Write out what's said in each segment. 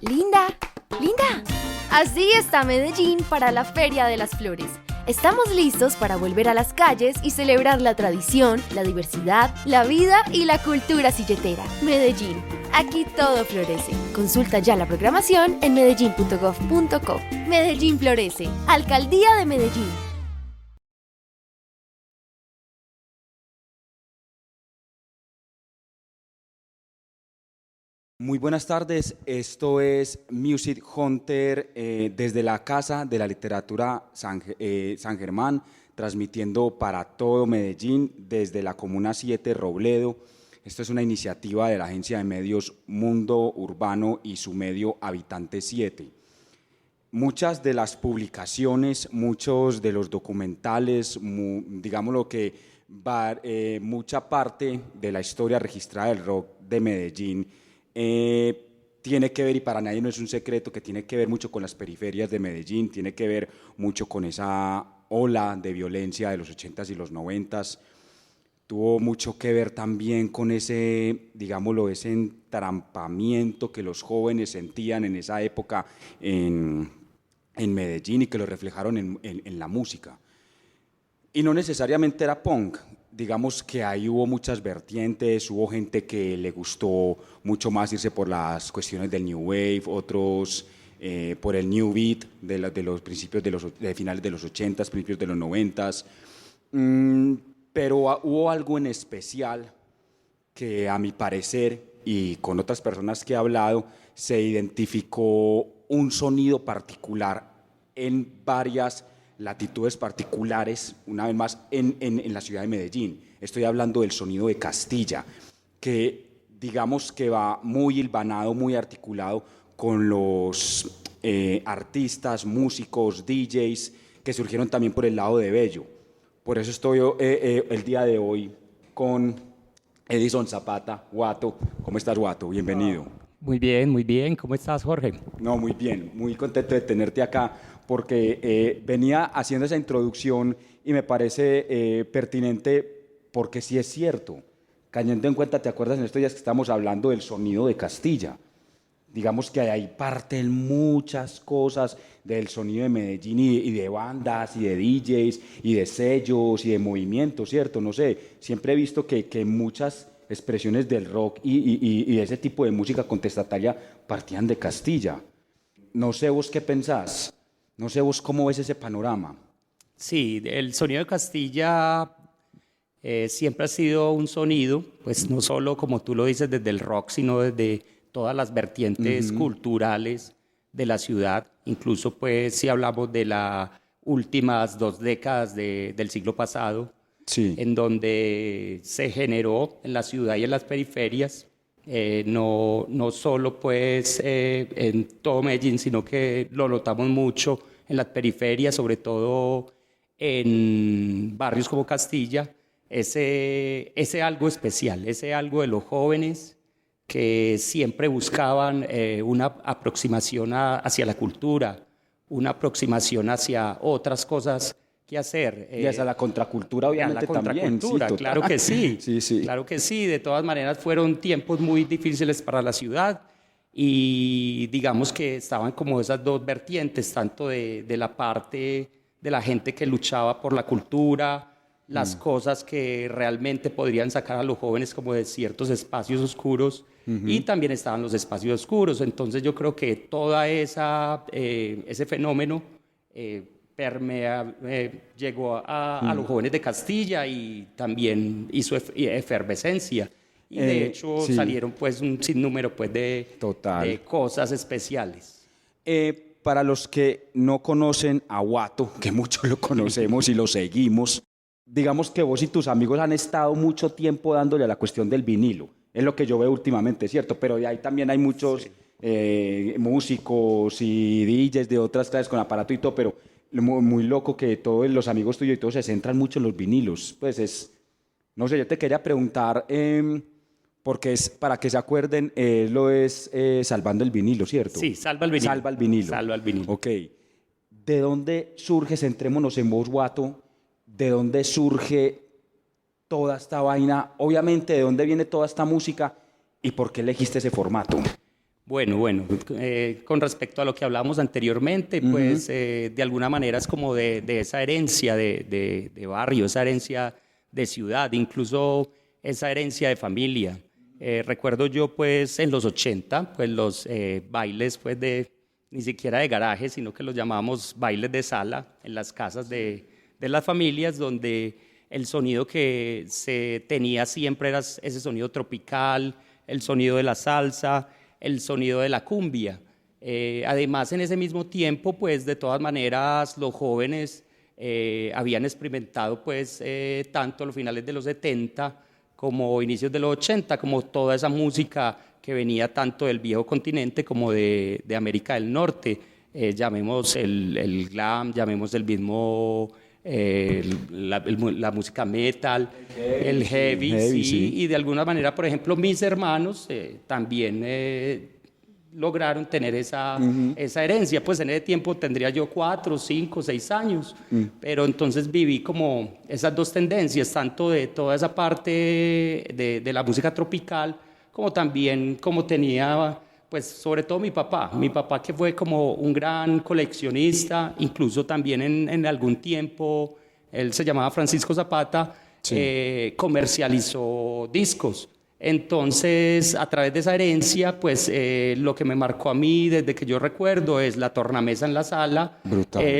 Linda, Linda. Así está Medellín para la Feria de las Flores. Estamos listos para volver a las calles y celebrar la tradición, la diversidad, la vida y la cultura silletera. Medellín, aquí todo florece. Consulta ya la programación en medellin.gov.co. Medellín florece. Alcaldía de Medellín. Muy buenas tardes, esto es Music Hunter desde la Casa de la Literatura San Germán, transmitiendo para todo Medellín desde la Comuna 7 Robledo. Esto es una iniciativa de la agencia de medios Mundo Urbano y su medio Habitante 7. Muchas de las publicaciones, muchos de los documentales, digámoslo que mucha parte de la historia registrada del rock de Medellín tiene que ver, y para nadie no es un secreto, que tiene que ver mucho con las periferias de Medellín, tiene que ver mucho con esa ola de violencia de los 80s y los 90s, tuvo mucho que ver también con ese, digámoslo, ese entrampamiento que los jóvenes sentían en esa época en Medellín y que lo reflejaron en la música. Y no necesariamente era punk, digamos que ahí hubo muchas vertientes, hubo gente que le gustó mucho más irse por las cuestiones del New Wave, otros por el New Beat de los principios de finales de los 80s, principios de los 90s, pero hubo algo en especial que a mi parecer y con otras personas que he hablado se identificó un sonido particular en varias latitudes particulares, una vez más, en la ciudad de Medellín. Estoy hablando del sonido de Castilla, que digamos que va muy hilvanado, muy articulado con los artistas, músicos, DJs, que surgieron también por el lado de Bello. Por eso estoy el día de hoy con Edison Zapata, Guato. ¿Cómo estás, Guato? Bienvenido. Muy bien, muy bien. ¿Cómo estás, Jorge? No, muy bien, muy contento de tenerte acá, porque venía haciendo esa introducción y me parece pertinente porque sí es cierto, cayendo en cuenta, ¿te acuerdas en estos días que estamos hablando del sonido de Castilla? Digamos que ahí parten muchas cosas del sonido de Medellín y de bandas y de DJs y de sellos y de movimientos, ¿cierto? No sé, siempre he visto que muchas expresiones del rock y ese tipo de música contestataria partían de Castilla. No sé vos qué pensás, no sé vos cómo ves ese panorama. Sí, el sonido de Castilla siempre ha sido un sonido, pues no solo como tú lo dices desde el rock, sino desde todas las vertientes culturales de la ciudad, incluso pues si hablamos de las últimas 2 décadas del siglo pasado, Sí. en donde se generó en la ciudad y en las periferias, no solo pues en todo Medellín, sino que lo notamos mucho en las periferias, sobre todo en barrios como Castilla, ese algo especial, ese algo de los jóvenes que siempre buscaban una aproximación hacia la cultura, una aproximación hacia otras cosas que hacer. Y hacia la contracultura, obviamente, la contracultura, también. Sí, claro que sí. Sí, sí. Claro que sí. De todas maneras, fueron tiempos muy difíciles para la ciudad y digamos que estaban como esas dos vertientes, tanto de la parte de la gente que luchaba por la cultura, las cosas que realmente podrían sacar a los jóvenes como de ciertos espacios oscuros, y también estaban los espacios oscuros. Entonces yo creo que toda ese fenómeno llegó a los jóvenes de Castilla y también hizo efervescencia. Y de hecho sí. salieron pues un sinnúmero pues de cosas especiales. Para los que no conocen a Guato, que muchos lo conocemos y lo seguimos, digamos que vos y tus amigos han estado mucho tiempo dándole a la cuestión del vinilo. Es lo que yo veo últimamente, ¿cierto? Pero de ahí también hay muchos músicos y DJs de otras clases con aparato y todo, pero muy loco que todos los amigos tuyos y todos se centran mucho en los vinilos. Pues no sé, yo te quería preguntar, porque es, para que se acuerden, Salvando el Vinilo, ¿cierto? Sí, Salva el Vinilo. Salva el Vinilo. Salva el Vinilo. Ok. ¿De dónde surge, centrémonos en vos, Guato, de dónde surge toda esta vaina? Obviamente, ¿de dónde viene toda esta música y por qué elegiste ese formato? Con respecto a lo que hablábamos anteriormente, pues de alguna manera es como de esa herencia de barrio, esa herencia de ciudad, incluso esa herencia de familia. Recuerdo yo pues en los 80, pues los bailes pues ni siquiera de garaje, sino que los llamábamos bailes de sala en las casas de las familias, donde el sonido que se tenía siempre era ese sonido tropical, el sonido de la salsa, el sonido de la cumbia. Además, en ese mismo tiempo, pues de todas maneras, los jóvenes habían experimentado pues tanto a los finales de los 70 como inicios de los 80, como toda esa música que venía tanto del viejo continente como de América del Norte. Llamemos el glam, llamemos el mismo... la música metal, el heavy, sí. Y de alguna manera, por ejemplo, mis hermanos también lograron tener esa herencia. Pues en ese tiempo tendría yo 4, 5, 6 años, pero entonces viví como esas dos tendencias, tanto de toda esa parte de la música tropical, como también como tenía... Pues sobre todo mi papá que fue como un gran coleccionista, incluso también en algún tiempo, él se llamaba Francisco Zapata, sí. Comercializó discos. Entonces, a través de esa herencia, pues lo que me marcó a mí desde que yo recuerdo es la tornamesa en la sala,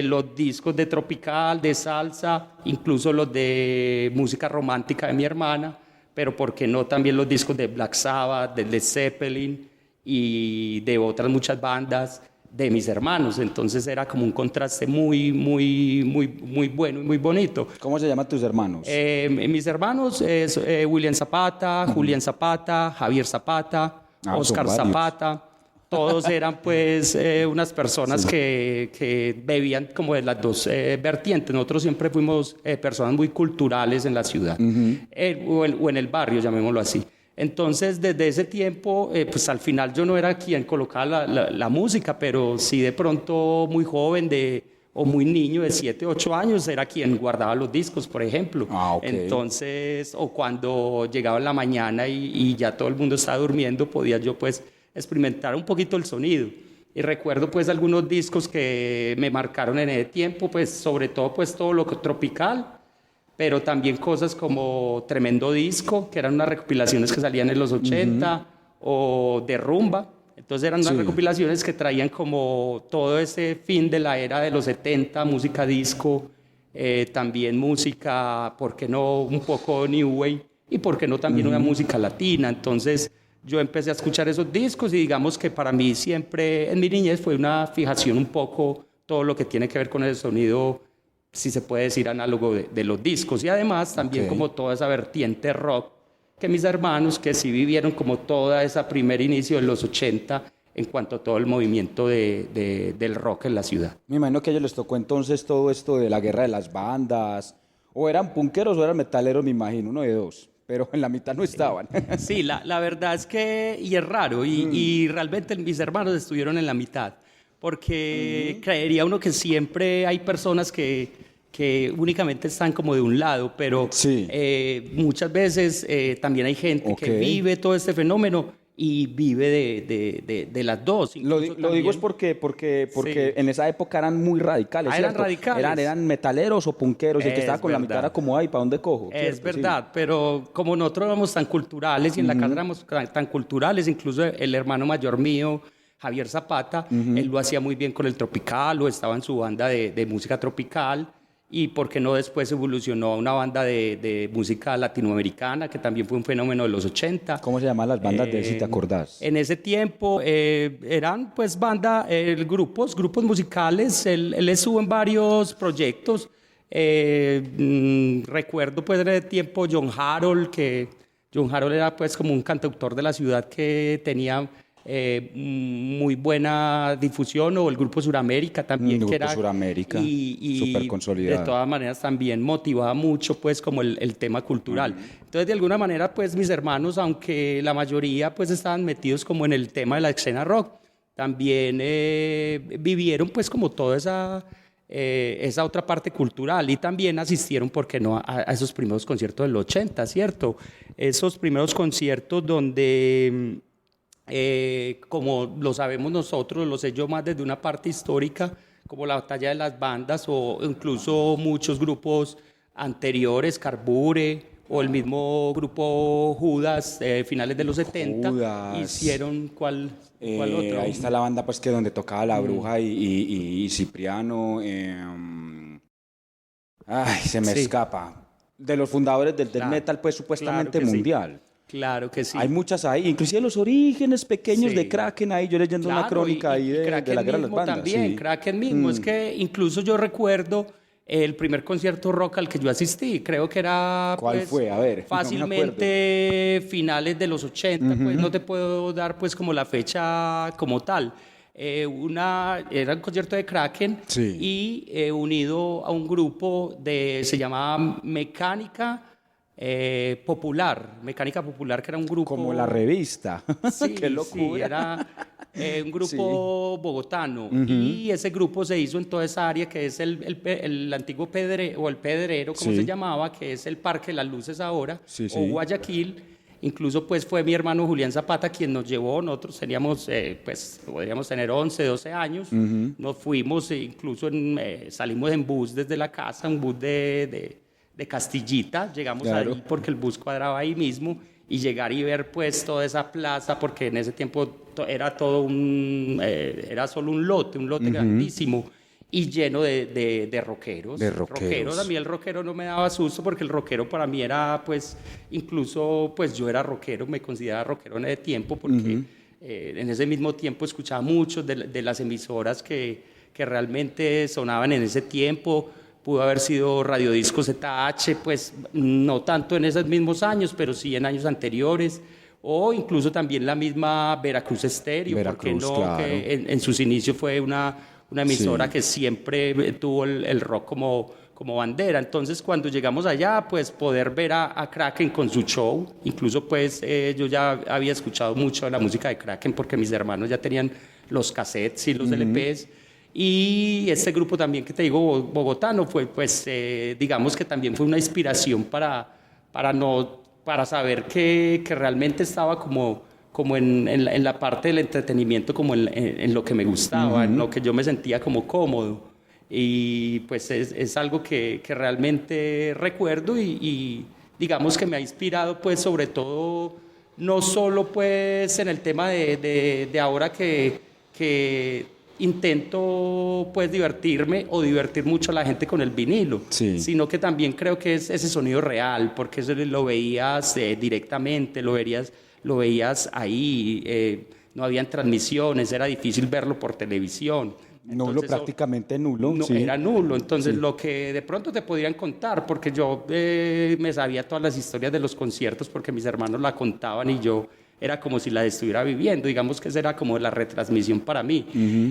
los discos de tropical, de salsa, incluso los de música romántica de mi hermana, pero ¿por qué no también los discos de Black Sabbath, de Led Zeppelin y de otras muchas bandas de mis hermanos? Entonces era como un contraste muy bueno y muy bonito. ¿Cómo se llaman tus hermanos? Mis hermanos es William Zapata, Julián Zapata, Javier Zapata, Oscar Zapata. Todos eran pues unas personas sí. que bebían como de las dos vertientes. Nosotros siempre fuimos personas muy culturales en la ciudad, o en el barrio, llamémoslo así. Entonces, desde ese tiempo, pues al final yo no era quien colocaba la música, pero sí de pronto muy joven o muy niño de 7, 8 años era quien guardaba los discos, por ejemplo. Okay. Entonces, o cuando llegaba en la mañana y ya todo el mundo estaba durmiendo, podía yo pues experimentar un poquito el sonido. Y recuerdo pues algunos discos que me marcaron en ese tiempo, pues sobre todo pues todo lo tropical, pero también cosas como Tremendo Disco, que eran unas recopilaciones que salían en los 80, o de rumba. Entonces eran unas recopilaciones que traían como todo ese fin de la era de los 70, música disco, también música, ¿por qué no? Un poco New Wave, y ¿por qué no también una música latina? Entonces yo empecé a escuchar esos discos y digamos que para mí siempre en mi niñez fue una fijación un poco todo lo que tiene que ver con el sonido, si se puede decir, análogo de los discos, y además también como toda esa vertiente rock que mis hermanos, que sí vivieron como toda esa primer inicio de los 80 en cuanto a todo el movimiento del rock en la ciudad. Me imagino que a ellos les tocó entonces todo esto de la guerra de las bandas, o eran punqueros o eran metaleros, me imagino, uno de dos, pero en la mitad no estaban. Sí, la verdad es que, y es raro, y realmente mis hermanos estuvieron en la mitad, porque creería uno que siempre hay personas que únicamente están como de un lado, pero muchas veces también hay gente que vive todo este fenómeno y vive de las dos. Lo digo es porque en esa época eran muy radicales, eran radicales. Eran metaleros o punqueros, y el que estaba con la mitad era como, ay, ¿para dónde cojo? Es verdad, pero como nosotros éramos tan culturales y en la casa éramos tan culturales, incluso el hermano mayor mío, Javier Zapata, él lo hacía muy bien con el tropical, o estaba en su banda de música tropical, y por qué no después evolucionó a una banda de música latinoamericana, que también fue un fenómeno de los 80. ¿Cómo se llaman las bandas de él, si te acordás? En ese tiempo eran pues grupos musicales, él estuvo en varios proyectos. Recuerdo pues en ese tiempo John Harold, que John Harold era pues como un cantautor de la ciudad que tenía muy buena difusión, o el Grupo Suramérica también, que era Suramérica, y súper consolidado. De todas maneras también motivaba mucho pues como el tema cultural. Entonces de alguna manera pues mis hermanos, aunque la mayoría pues estaban metidos como en el tema de la escena rock, también vivieron pues como toda esa otra parte cultural, y también asistieron, ¿por qué no?, a esos primeros conciertos del 80, ¿cierto? Esos primeros conciertos donde como lo sabemos nosotros, lo sé yo más desde una parte histórica, como la batalla de las bandas o incluso muchos grupos anteriores, Carbure o el mismo grupo Judas, finales de los 70, Judas. hicieron ¿cuál otro? Ahí está la banda pues que donde tocaba La Bruja y Cipriano. Ay, se me Sí. escapa. De los fundadores del death metal pues supuestamente claro que sí. mundial. Claro que sí. Hay muchas ahí, inclusive los orígenes pequeños Sí. de Kraken ahí, yo leyendo una crónica ahí de la Kraken Guerra de las mismo Bandas. también, Sí. Kraken mismo. Es que incluso yo recuerdo el primer concierto rock al que yo asistí. Creo que era ¿Cuál pues, fue? A ver, no me fácilmente finales de los 80. Pues no te puedo dar pues como la fecha como tal. Era un concierto de Kraken Sí. y unido a un grupo se llamaba Mecánica Popular, que era un grupo... Como la revista. Sí, Qué locura. sí, era un grupo bogotano y ese grupo se hizo en toda esa área que es el antiguo Pedrero, o el Pedrero, como Sí. se llamaba, que es el Parque de las Luces ahora, Sí, o sí. Guayaquil. Incluso pues fue mi hermano Julián Zapata quien nos llevó, nosotros teníamos, pues podríamos tener 11, 12 años, nos fuimos, incluso salimos en bus desde la casa, un bus de Castillita, llegamos Claro. ahí porque el bus cuadraba ahí mismo y llegar y ver pues toda esa plaza, porque en ese tiempo era todo era solo un lote grandísimo y lleno de rockeros. De rockeros. A mí el rockero no me daba susto porque el rockero para mí era pues, incluso pues yo era rockero, me consideraba rockero en ese tiempo porque en ese mismo tiempo escuchaba muchos de las emisoras que realmente sonaban en ese tiempo. Pudo haber sido Radiodisco ZH, pues no tanto en esos mismos años, pero sí en años anteriores, o incluso también la misma Veracruz Estéreo, porque Veracruz, no, claro. que en sus inicios fue una emisora Sí. que siempre tuvo el rock como bandera. Entonces, cuando llegamos allá, pues poder ver a Kraken con su show, incluso pues yo ya había escuchado mucho la música de Kraken porque mis hermanos ya tenían los cassettes y los LPs. Y este grupo también que te digo, bogotano, fue pues digamos que también fue una inspiración para saber que realmente estaba como en la parte del entretenimiento, como en lo que me gustaba, en lo que yo me sentía como cómodo. Y pues es algo que realmente recuerdo y digamos que me ha inspirado pues sobre todo, no solo pues en el tema de ahora que intento pues divertirme o divertir mucho a la gente con el vinilo, Sí. sino que también creo que es ese sonido real, porque eso lo veías directamente, lo veías ahí, no habían transmisiones, era difícil verlo por televisión. Nulo, Entonces, prácticamente nulo. no, sí. era nulo, entonces Sí. lo que de pronto te podrían contar, porque yo me sabía todas las historias de los conciertos porque mis hermanos la contaban y yo era como si la estuviera viviendo, digamos que esa era como la retransmisión para mí.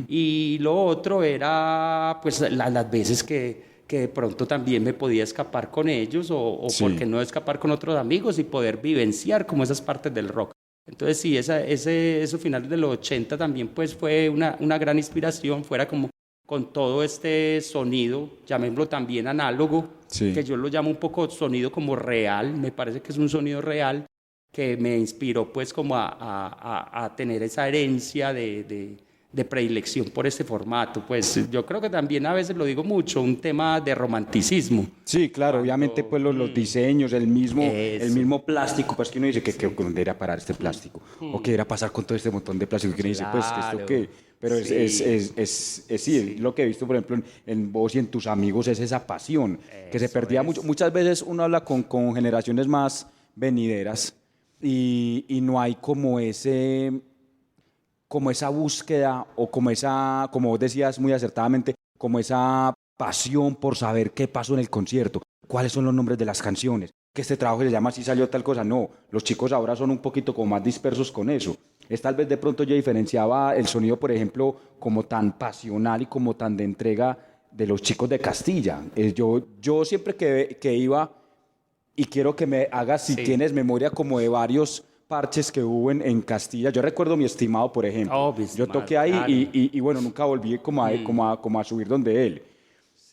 Y lo otro era pues las veces que de pronto también me podía escapar con ellos o Sí. por qué no escapar con otros amigos y poder vivenciar como esas partes del rock. Entonces sí, eso finales de los 80 también pues fue una gran inspiración, fuera como con todo este sonido, llamémoslo también análogo, Sí. que yo lo llamo un poco sonido como real, me parece que es un sonido real que me inspiró pues como a tener esa herencia de predilección por este formato. Pues yo creo que también a veces lo digo mucho, un tema de romanticismo. Sí, claro, obviamente pues los diseños, el Eso. mismo plástico, pues que uno dice que dónde irá a parar este plástico, o qué irá a pasar con todo este montón de plástico, que uno dice, pues, Claro. ¿esto qué? Pero Sí. sí, lo que he visto, por ejemplo, en vos y en tus amigos, es esa pasión, que se perdía mucho. Muchas veces uno habla con generaciones más venideras y no hay como esa búsqueda o como vos decías muy acertadamente, como esa pasión por saber qué pasó en el concierto, cuáles son los nombres de las canciones, que este trabajo se llama así, salió tal cosa. No, los chicos ahora son un poquito como más dispersos con eso. Tal vez de pronto yo diferenciaba el sonido, por ejemplo, como tan pasional y como tan de entrega de los chicos de Castilla. Yo siempre que iba, y quiero que me hagas, si Sí. tienes memoria, como de varios parches que hubo en Castilla. Yo recuerdo Mi Estimado, por ejemplo. Oh, Mi Yo Estimado, toqué ahí claro. y bueno, nunca volví como a subir donde él.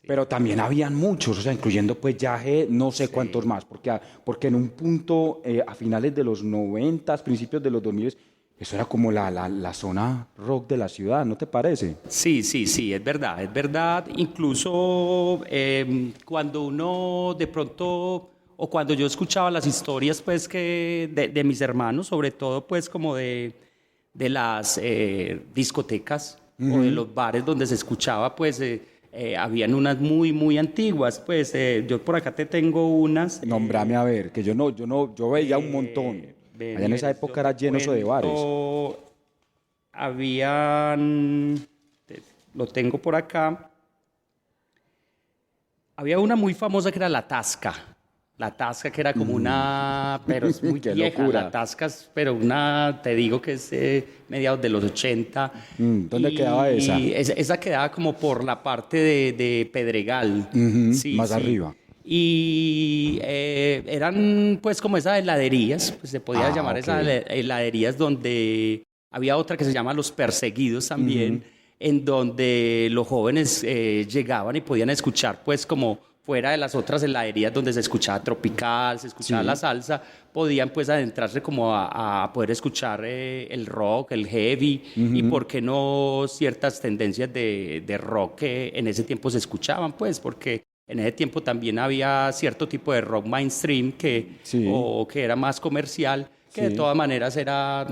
Pero también habían muchos, o sea, incluyendo pues Yaje, no sé cuántos más, porque en un punto, a finales de los 90, principios de los 2000, Eso era como la zona rock de la ciudad, ¿no te parece? Sí, sí, sí, es verdad, es verdad. Incluso cuando uno de pronto, o cuando yo escuchaba las historias pues que de mis hermanos, sobre todo pues como de las discotecas o de los bares donde se escuchaba, pues habían unas muy, muy antiguas. Pues yo por acá te tengo unas. Nómbrame a ver, que yo veía un montón. Ven, Allá en esa yo época te era lleno eso de bares. Habían, lo tengo por acá, había una muy famosa que era La Tasca. La Tasca que era como una, pero es muy Qué vieja. locura. La Tasca es, pero una, te digo que es mediados de los 80. ¿Dónde quedaba esa? Esa quedaba como por la parte de Pedregal. Ujú, Sí, más sí. arriba. Y eran pues como esas heladerías, pues se podía llamar Ok. esas heladerías donde había otra que se llama Los Perseguidos también, en donde los jóvenes llegaban y podían escuchar pues como fuera de las otras heladerías donde se escuchaba tropical, se escuchaba Sí. la salsa, podían pues adentrarse como a poder escuchar el rock, el heavy y por qué no ciertas tendencias de rock que en ese tiempo se escuchaban pues porque en ese tiempo también había cierto tipo de rock mainstream Sí. o que era más comercial, que de Sí. todas maneras era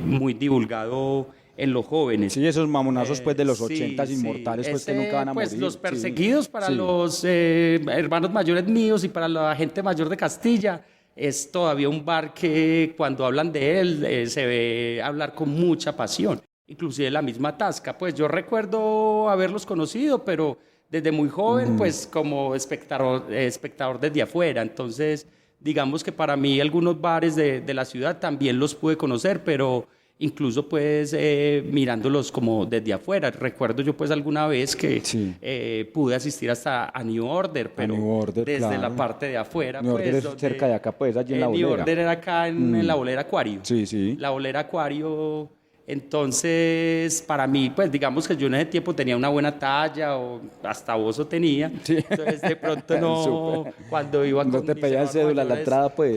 muy divulgado en los jóvenes. Sí, esos mamonazos pues de los Sí, 80s sí. inmortales pues que Ese, nunca van a pues, morir. Los Sí. Perseguidos para Sí. los hermanos mayores míos y para la gente mayor de Castilla es todavía un bar que cuando hablan de él se ve hablar con mucha pasión. Inclusive la misma Tasca, pues yo recuerdo haberlos conocido, pero desde muy joven, pues como espectador desde afuera. Entonces, digamos que para mí algunos bares de la ciudad también los pude conocer, pero incluso pues mirándolos como desde afuera. Recuerdo yo pues alguna vez que Sí. pude asistir hasta a New Order, pero New Order, desde claro. la parte de afuera. New pues, Order es donde- cerca de acá, pues, allí en La New Bolera. Order era acá en la Bolera Acuario. Sí, sí. La Bolera Acuario. Entonces, para mí, pues digamos que yo en ese tiempo tenía una buena talla o hasta oso tenía. Sí. Entonces, de pronto no, Súper. cuando iba No con te mis pedían hermanos cédula a la mayores, entrada, pues.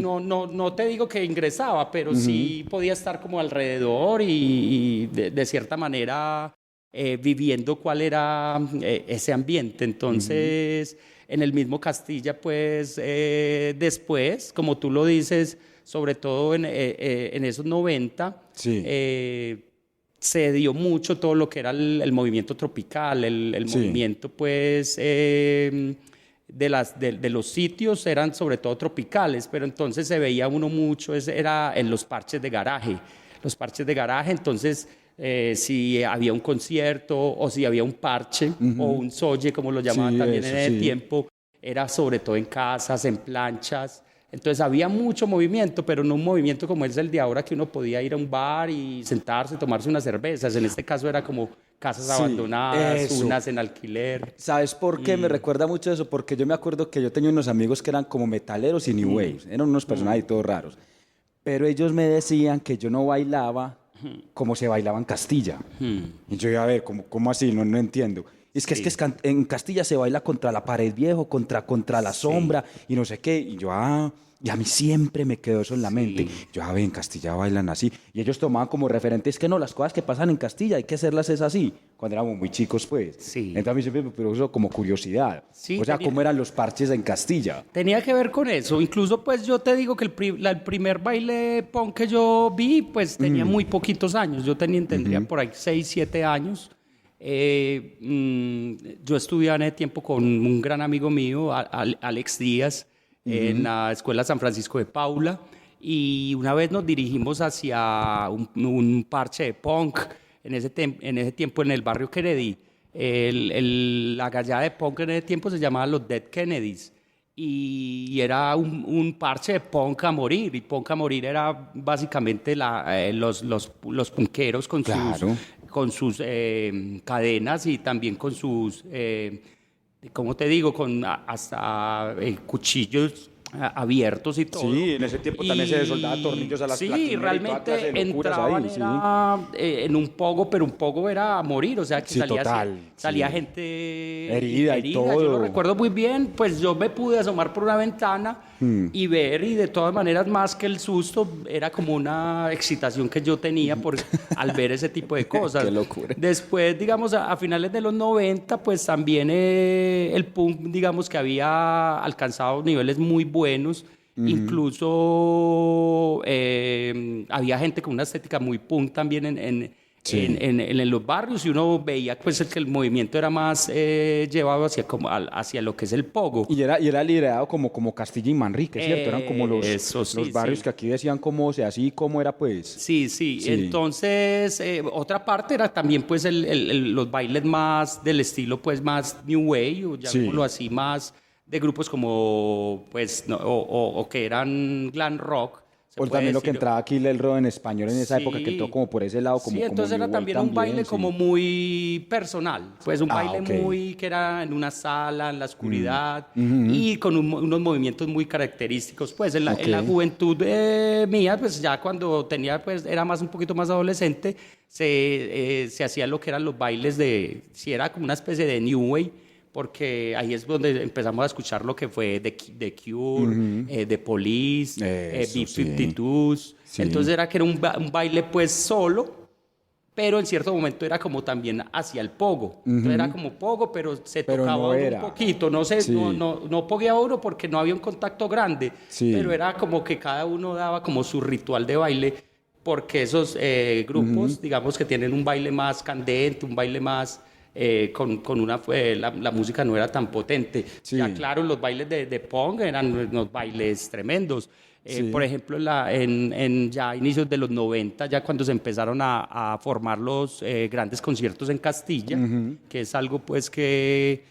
no te digo que ingresaba, pero sí podía estar como alrededor y de cierta manera viviendo cuál era ese ambiente. Entonces, en el mismo Castilla, pues después, como tú lo dices, sobre todo en esos 90, Sí. se dio mucho todo lo que era el movimiento tropical, el Sí. movimiento pues de los sitios eran sobre todo tropicales, pero entonces se veía uno mucho, era en los parches de garaje. Los parches de garaje, entonces si había un concierto o si había un parche o un soye, como lo llamaban Sí, también eso, en el sí. tiempo, era sobre todo en casas, en planchas. Entonces había mucho movimiento, pero no un movimiento como es el de ahora, que uno podía ir a un bar y sentarse, tomarse unas cervezas. En este caso era como casas Sí, abandonadas, eso. unas en alquiler. ¿Sabes por qué? Me recuerda mucho eso, porque yo me acuerdo que yo tenía unos amigos que eran como metaleros y new waves, eran unos personajes todos raros, pero ellos me decían que yo no bailaba como se bailaba en Castilla. Y yo iba a ver, ¿cómo así? No entiendo. Y es que en Castilla se baila contra la pared viejo, contra la sombra y no sé qué. Y yo, y a mí siempre me quedó eso en la mente. Yo, en Castilla bailan así. Y ellos tomaban como referente, es que no, las cosas que pasan en Castilla hay que hacerlas es así. Cuando éramos muy chicos, pues. Sí. Entonces a mí siempre me produjo como curiosidad. Sí, o sea, tenía- ¿cómo eran los parches en Castilla? Tenía que ver con eso. Incluso, pues yo te digo que el primer baile punk que yo vi, pues tenía muy poquitos años. Yo tendría por ahí 6, 7 años. Yo estudiaba en ese tiempo con un gran amigo mío, Alex Díaz, en la Escuela San Francisco de Paula. Y una vez nos dirigimos hacia un parche de punk en ese tiempo en el barrio Kennedy. La gallada de punk en ese tiempo se llamaba los Dead Kennedys y era un parche de punk a morir, y punk a morir era básicamente los punqueros con Claro. sus cadenas y también con sus, ¿cómo te digo? Con hasta cuchillos abiertos y todo. Sí, en ese tiempo también se soldaba tornillos a las platineras y toda realmente clase de locuras entraban ahí, en un pogo, pero un pogo era a morir, o sea que Sí, total, salía sí. gente Herida y todo. Yo lo recuerdo muy bien, pues yo me pude asomar por una ventana y ver, y de todas maneras, más que el susto, era como una excitación que yo tenía al ver ese tipo de cosas. Qué locura. Después, digamos, a finales de los 90, pues también el punk, digamos, que había alcanzado niveles muy buenos. Incluso había gente con una estética muy punk también en los barrios, y uno veía pues que el movimiento era más llevado hacia lo que es el pogo. Y era liderado como Castilla y Manrique, ¿cierto? Eran como los barrios sí. que aquí decían cómo era pues. Sí. Entonces, otra parte era también pues los bailes más del estilo pues más New Wave, o llamémoslo así, más de grupos como pues o que eran glam rock. O también lo que entraba aquí el rock en español en esa época, que entró como por ese lado. Sí, entonces era también un baile como muy personal, pues un baile muy que era en una sala, en la oscuridad, y con unos movimientos muy característicos. Pues en la juventud mía, pues ya cuando tenía, pues era un poquito más adolescente, se hacía lo que eran los bailes si era como una especie de New Wave, porque ahí es donde empezamos a escuchar lo que fue The Cure, The Police, B-52s. Sí. Entonces era un baile pues solo, pero en cierto momento era como también hacia el pogo. Entonces era como pogo, pero tocaba no un poquito. No pogueaba uno porque no había un contacto grande, pero era como que cada uno daba como su ritual de baile, porque esos grupos, digamos, que tienen un baile más candente, un baile más... la música no era tan potente. Ya claro, los bailes de punk eran unos bailes tremendos. Por ejemplo, en ya inicios de los 90, ya cuando se empezaron a formar los grandes conciertos en Castilla, que es algo pues que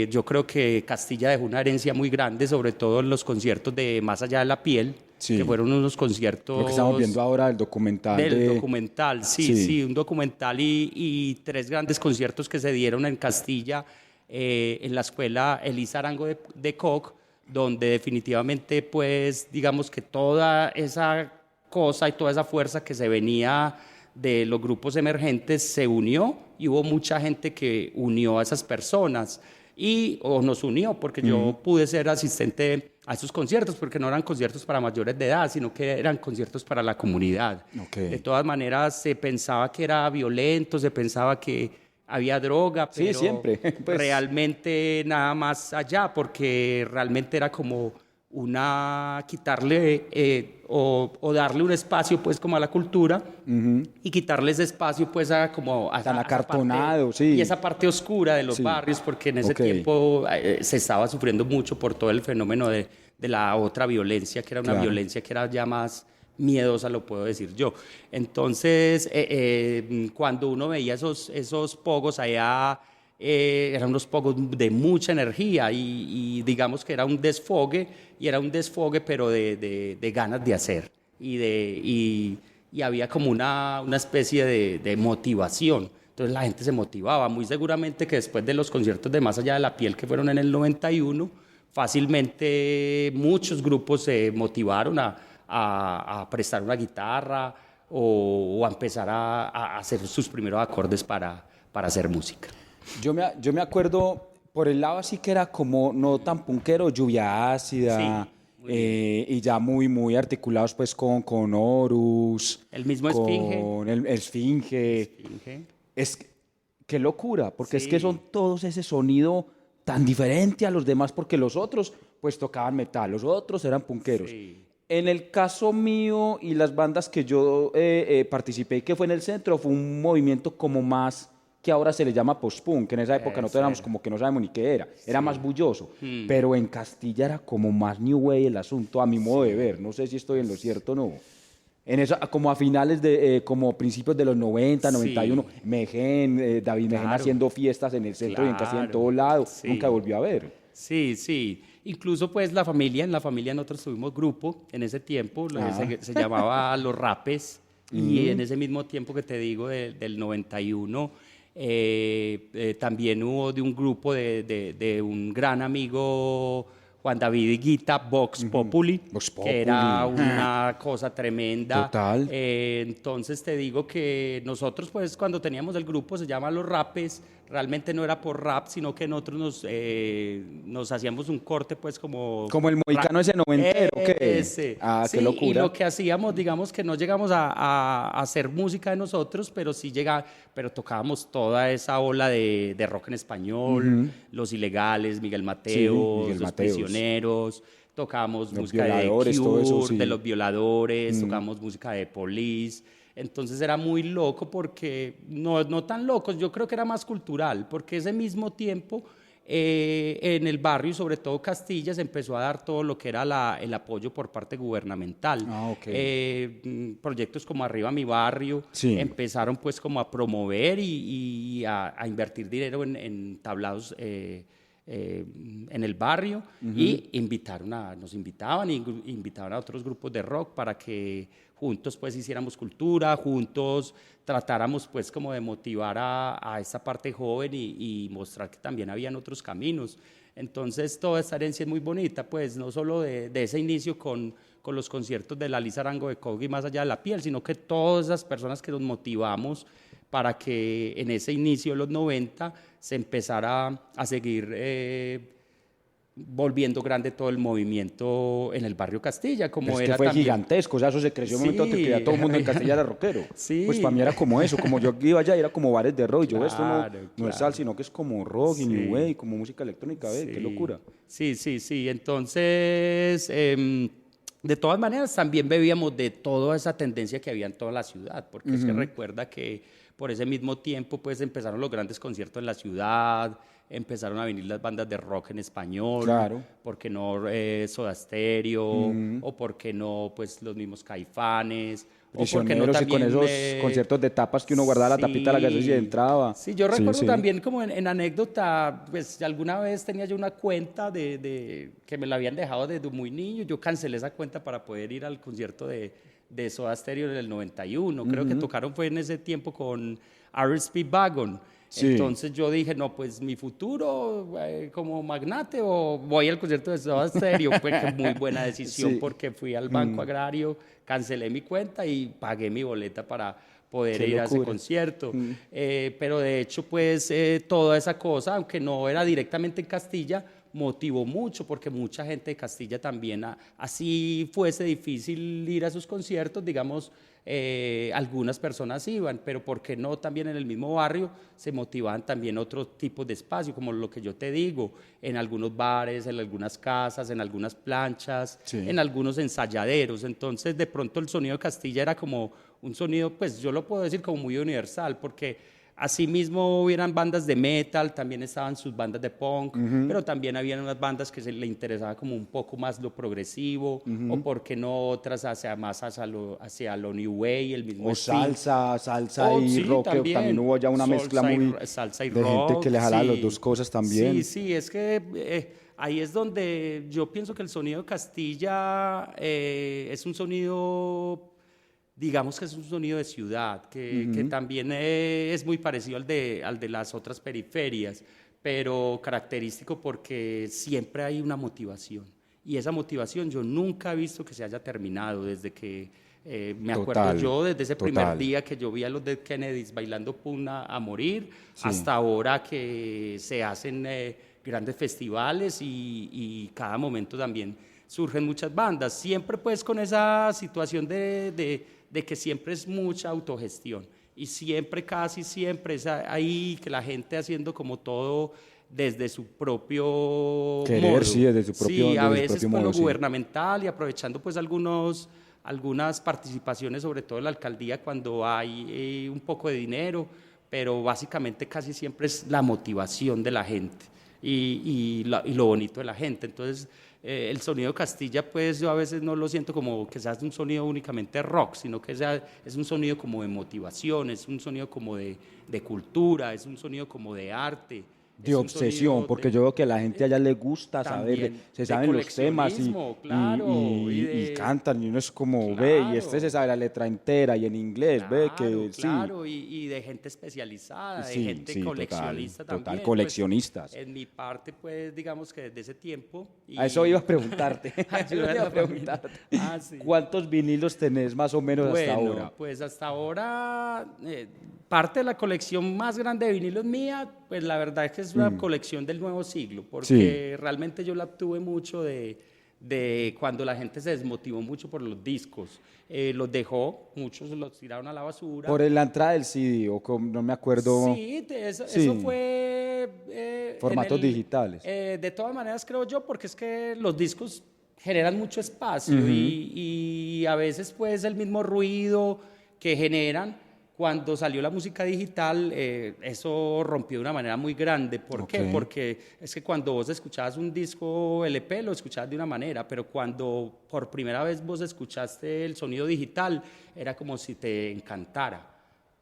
yo creo que Castilla dejó una herencia muy grande, sobre todo en los conciertos de Más allá de la piel, que fueron unos conciertos... Lo que estamos viendo ahora, el documental. Documental, sí, un documental y 3 grandes conciertos que se dieron en Castilla, en la escuela Elisa Arango de Koch, donde definitivamente, pues, digamos que toda esa cosa y toda esa fuerza que se venía de los grupos emergentes se unió, y hubo mucha gente que unió a esas personas o nos unió, porque yo pude ser asistente a esos conciertos, porque no eran conciertos para mayores de edad, sino que eran conciertos para la comunidad. De todas maneras, se pensaba que era violento, se pensaba que había droga, pero siempre. Pues... realmente nada más allá, porque realmente era como quitarle o darle un espacio pues como a la cultura, y quitarle ese espacio pues como a tan acartonado, y esa parte oscura de los barrios, porque en ese tiempo se estaba sufriendo mucho por todo el fenómeno de la otra violencia, que era una violencia que era ya más miedosa, lo puedo decir yo. Entonces, cuando uno veía esos pogos allá, eran unos pogos de mucha energía, y digamos que era un desfogue, pero de ganas de hacer, y había como una especie de motivación. Entonces la gente se motivaba, muy seguramente que después de los conciertos de Más allá de la piel, que fueron en el 91, fácilmente muchos grupos se motivaron a prestar una guitarra o a empezar a hacer sus primeros acordes para hacer música. Yo me acuerdo, por el lado así que era como no tan punkero, Lluvia Ácida, y ya muy articulados pues con Horus. El mismo Esfinge. Con el Esfinge. Qué locura, porque es que son todos ese sonido tan diferente a los demás, porque los otros pues tocaban metal, los otros eran punkeros. En el caso mío y las bandas que yo participé, que fue en el centro, fue un movimiento como más, que ahora se le llama post-punk, que en esa época nosotros éramos como que no sabemos ni qué era más bulloso, pero en Castilla era como más New Wave el asunto, a mi modo de ver, no sé si estoy en lo cierto o no. En eso, como a finales como principios de los 90, 91, Mején, David Mején haciendo fiestas en el centro y en casi en todo lado, nunca volvió a ver. Sí. Incluso pues en la familia nosotros tuvimos grupo en ese tiempo, se llamaba Los Rapes, y en ese mismo tiempo que te digo del 91, también hubo de un grupo de un gran amigo Juan David Higuita, Vox Populi, Vox que era Populi. una cosa tremenda. Total. Entonces te digo que nosotros pues cuando teníamos el grupo, se llama Los Rapes, realmente no era por rap, sino que nosotros nos hacíamos un corte pues como... Como el mohicano ese noventero, ¿qué? Ese. Ah, Sí, qué locura. y lo que hacíamos, digamos que no llegamos a hacer música de nosotros, pero sí pero tocábamos toda esa ola de rock en español, Los Ilegales, Miguel Mateos, Miguel Los Mateos. Prisioneros, tocábamos Los música de Violadores, Cure, todo eso, sí. de Los Violadores, tocábamos música de Police. Entonces era muy loco porque, no tan locos, yo creo que era más cultural, porque ese mismo tiempo en el barrio y sobre todo Castilla se empezó a dar todo lo que era el apoyo por parte gubernamental. Ah, ok. Proyectos como Arriba Mi Barrio Sí. empezaron pues como a promover y a invertir dinero en tablados en el barrio y nos invitaban y invitaban a otros grupos de rock para que juntos pues hiciéramos cultura, juntos tratáramos pues como de motivar a esa parte joven y mostrar que también habían otros caminos. Entonces toda esta herencia es muy bonita, pues no solo de ese inicio con los conciertos de Laliz Arango de Cogi Más Allá de la Piel, sino que todas esas personas que nos motivamos para que en ese inicio de los 90 se empezara a seguir volviendo grande todo el movimiento en el barrio Castilla, como Pero es era que fue también. gigantesco, o sea, eso se creció en un momento Sí. que ya todo el mundo en Castilla era rockero. Sí. Pues para mí era como eso, como yo iba allá, era como bares de rock, y yo esto Claro, no es claro. sal, sino que es como rock y Sí. new wave, como música electrónica, ve, qué Sí. locura. Sí. Entonces, de todas maneras, también bebíamos de toda esa tendencia que había en toda la ciudad, porque es que recuerda que por ese mismo tiempo, pues empezaron los grandes conciertos en la ciudad, empezaron a venir las bandas de rock en español, Claro. ¿por qué no Soda Stereo? O ¿por qué no, pues, los mismos Caifanes? O ¿por qué no Prisioneros y con también, esos conciertos de tapas que uno guardaba la tapita de la gaseosa y entraba. Sí, yo recuerdo sí. también como en anécdota, pues alguna vez tenía yo una cuenta de que me la habían dejado desde muy niño, yo cancelé esa cuenta para poder ir al concierto de Soda Stereo en el 91, creo que tocaron fue en ese tiempo con RSP Wagon. Sí. Entonces yo dije, no, pues mi futuro como magnate o voy al concierto de Soda Stereo. Fue que muy buena decisión Sí. porque fui al Banco Agrario, cancelé mi cuenta y pagué mi boleta para poder Qué ir a ese locura. concierto. Pero de hecho, pues toda esa cosa, aunque no era directamente en Castilla, motivó mucho porque mucha gente de Castilla también, así fuese difícil ir a sus conciertos, digamos, algunas personas iban, pero ¿por qué no también en el mismo barrio se motivaban también otros tipos de espacio, como lo que yo te digo, en algunos bares, en algunas casas, en algunas planchas, Sí. en algunos ensayaderos? Entonces de pronto el sonido de Castilla era como un sonido, pues yo lo puedo decir como muy universal, porque asimismo hubieran bandas de metal, también estaban sus bandas de punk, pero también habían unas bandas que se le interesaba como un poco más lo progresivo, o por qué no otras más hacia lo new way, el mismo O Sting. salsa Oh, y sí, rock, que también hubo ya una mezcla salsa y de rock, gente que le jalaba sí. las dos cosas también. Sí, es que ahí es donde yo pienso que el sonido de Castilla es un sonido, digamos que es un sonido de ciudad, que también es muy parecido al de las otras periferias, pero característico porque siempre hay una motivación. Y esa motivación yo nunca he visto que se haya terminado desde que me acuerdo Total, yo, desde ese primer total. día que yo vi a los Dead Kennedys bailando Pugna a morir, Sí. hasta ahora que se hacen grandes festivales y cada momento también surgen muchas bandas, siempre pues con esa situación de que siempre es mucha autogestión y siempre, casi siempre es ahí que la gente haciendo como todo desde su propio Querer, modo. sí, desde su propio- Sí, a desde su veces propio pues modo, lo sí. gubernamental y aprovechando pues algunas participaciones, sobre todo en la alcaldía cuando hay un poco de dinero, pero básicamente casi siempre es la motivación de la gente y lo bonito de la gente. Entonces, el sonido de Castilla, pues yo a veces no lo siento como que sea un sonido únicamente rock, sino que es un sonido como de motivación, es un sonido como de cultura, es un sonido como de arte. De Es un obsesión, sonido porque de- yo veo que a la gente allá le gusta saber, también se de saben los temas coleccionismo, claro, y cantan, y uno es como, ve, y este se claro. sabe la letra entera y en inglés, ve Claro, que sí, claro, y de gente especializada, de sí, gente sí, total, coleccionista total, también. Pues, coleccionistas. en mi parte, pues, digamos que desde ese tiempo. A eso iba a Y preguntarte, a eso ayudar a iba a la familia. preguntarte. Ah, sí. ¿Cuántos vinilos tenés más o menos hasta Bueno, ahora? pues hasta ahora, parte de la colección más grande de vinilos mía, pues la verdad es que es una colección del nuevo siglo, Sí. porque realmente yo la tuve mucho de cuando la gente se desmotivó mucho por los discos. Los dejó, muchos los tiraron a la basura. Por la entrada del CD, no me acuerdo, Sí, eso, sí, eso fue formatos digitales. de todas maneras creo yo, porque es que los discos generan mucho espacio y a veces pues el mismo ruido que generan cuando salió la música digital, eso rompió de una manera muy grande. ¿Por qué? Ok. Porque es que cuando vos escuchabas un disco LP lo escuchabas de una manera, pero cuando por primera vez vos escuchaste el sonido digital era como si te encantara.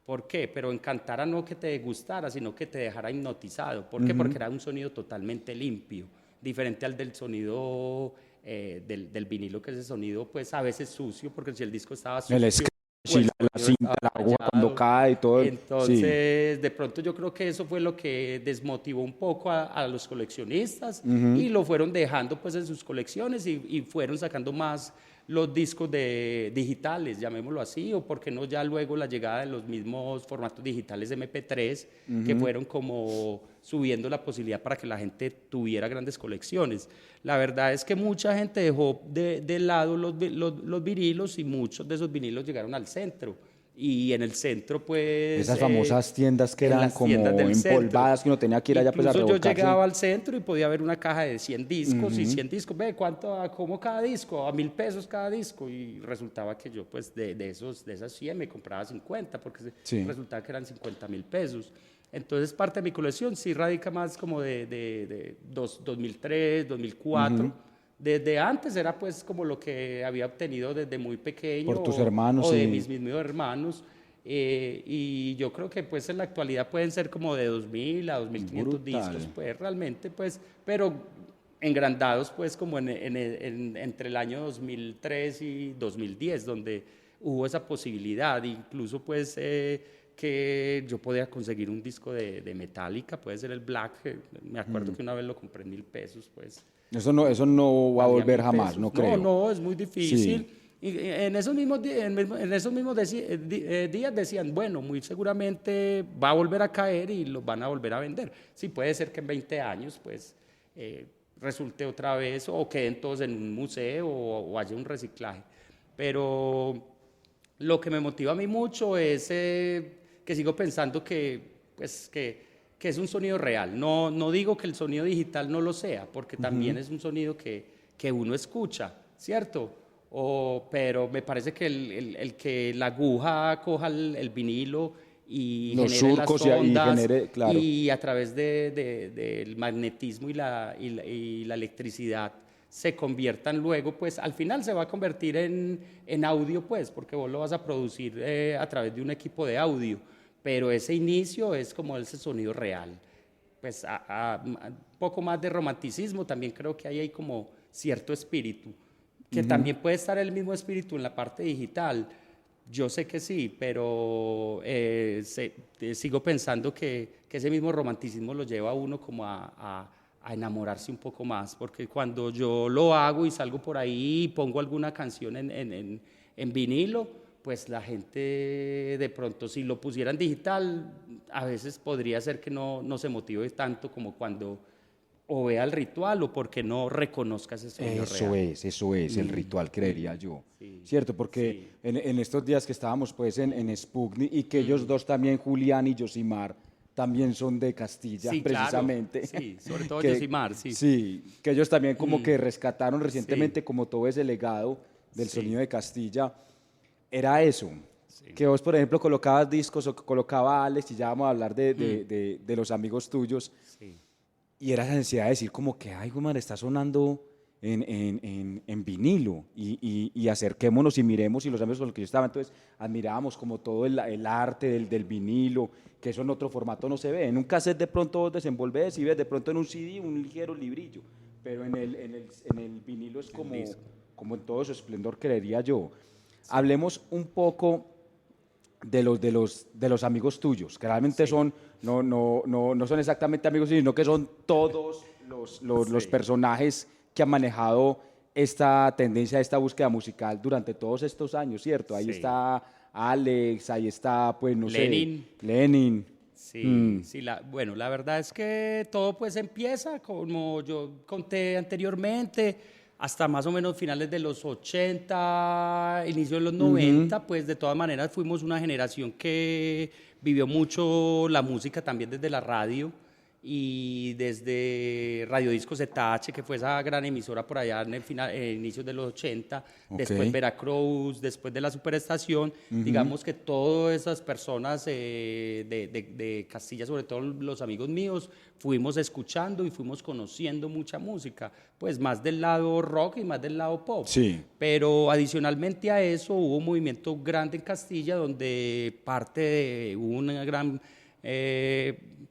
¿Por qué? Pero encantara no que te gustara, sino que te dejara hipnotizado. ¿Por qué? Porque era un sonido totalmente limpio, diferente al del sonido del vinilo, que es el sonido pues a veces sucio, porque si el disco estaba sucio, El scratch pues, y la el sonido cinta, el estaba agua cuando rayado. cae y todo. Sí. Entonces, de pronto yo creo que eso fue lo que desmotivó un poco a los coleccionistas y lo fueron dejando pues en sus colecciones y fueron sacando más los discos digitales, llamémoslo así, o por qué no ya luego la llegada de los mismos formatos digitales MP3 que fueron como subiendo la posibilidad para que la gente tuviera grandes colecciones. La verdad es que mucha gente dejó de lado los vinilos y muchos de esos vinilos llegaron al centro. Y en el centro, pues... Esas famosas tiendas que en eran las como tiendas del empolvadas, centro. que uno tenía que ir allá pues a Incluso yo revolcarse. llegaba al centro y podía ver una caja de 100 discos y 100 discos, ve, ¿cómo cada disco? A 1.000 pesos cada disco. Y resultaba que yo, pues, de esas 100 me compraba 50, porque Sí. resultaba que eran 50.000 pesos. Entonces, parte de mi colección sí radica más como de 2003, 2004. Desde antes era pues como lo que había obtenido desde muy pequeño Por tus hermanos, o de sí. mis mismos hermanos. Y yo creo que pues en la actualidad pueden ser como de 2.000 a 2.500 Brutal. discos, pues realmente pues, pero engrandados pues como entre el año 2003 y 2010, donde hubo esa posibilidad, incluso pues que yo podía conseguir un disco de Metallica, puede ser el Black, me acuerdo que una vez lo compré en 1.000 pesos, pues. Eso no va a Valía volver 1.000 jamás, pesos. no creo. No, es muy difícil. Sí. Y en esos mismos, días decían, bueno, muy seguramente va a volver a caer y los van a volver a vender. Sí, puede ser que en 20 años, pues, resulte otra vez o queden todos en un museo o haya un reciclaje. Pero lo que me motiva a mí mucho es que sigo pensando pues, que es un sonido real. No digo que el sonido digital no lo sea, porque también es un sonido que uno escucha, ¿cierto? Pero me parece que el que la aguja coja el vinilo y Los genere surcos las y ondas genere, claro. y a través del magnetismo y la electricidad se conviertan luego, pues al final se va a convertir en audio, pues, porque vos lo vas a producir a través de un equipo de audio, pero ese inicio es como ese sonido real. Pues un poco más de romanticismo, también creo que ahí hay como cierto espíritu, que también puede estar el mismo espíritu en la parte digital. Yo sé que sí, pero sigo pensando que ese mismo romanticismo lo lleva a uno como a enamorarse un poco más, porque cuando yo lo hago y salgo por ahí y pongo alguna canción en vinilo, pues la gente de pronto si lo pusieran digital, a veces podría ser que no se motive tanto como cuando o vea el ritual o porque no reconozca ese sonido real. Eso es el ritual, creería yo. Sí, ¿Cierto? Porque sí. en estos días que estábamos pues en Sputnik y que ellos dos también, Julián y Yosimar, también son de Castilla, Sí, claro. precisamente. Sí, sobre todo Que- Yosimar, sí. Sí, que ellos también como que rescataron recientemente Sí. como todo ese legado del Sí. sonido de Castilla. Era eso, Sí. que vos, por ejemplo, colocabas discos o colocaba Alex, y ya vamos a hablar de los amigos tuyos, Sí. y era la necesidad de decir como que, ay, güey, madre, está sonando en vinilo y acerquémonos y miremos, y los amigos con los que yo estaba, entonces admirábamos como todo el arte del vinilo, que eso en otro formato no se ve. En un cassette de pronto vos desenvolves y ves, de pronto en un CD un ligero librillo, pero en el vinilo es como en todo su esplendor, creería yo. Hablemos un poco de los amigos tuyos, que realmente son, no son exactamente amigos, sino que son todos los personajes que han manejado esta tendencia, esta búsqueda musical durante todos estos años, ¿cierto? Ahí está Alex, ahí está, pues, no Lenin. sé, Lenin. Sí, bueno, la verdad es que todo pues empieza, como yo conté anteriormente, hasta más o menos finales de los 80, inicio de los 90, pues de todas maneras fuimos una generación que vivió mucho la música también desde la radio y desde Radio Disco ZH, que fue esa gran emisora por allá en el inicios de los 80, después Veracruz, después de la Superestación, digamos que todas esas personas de Castilla, sobre todo los amigos míos, fuimos escuchando y fuimos conociendo mucha música, pues más del lado rock y más del lado pop. Sí. Pero adicionalmente a eso hubo un movimiento grande en Castilla donde hubo una gran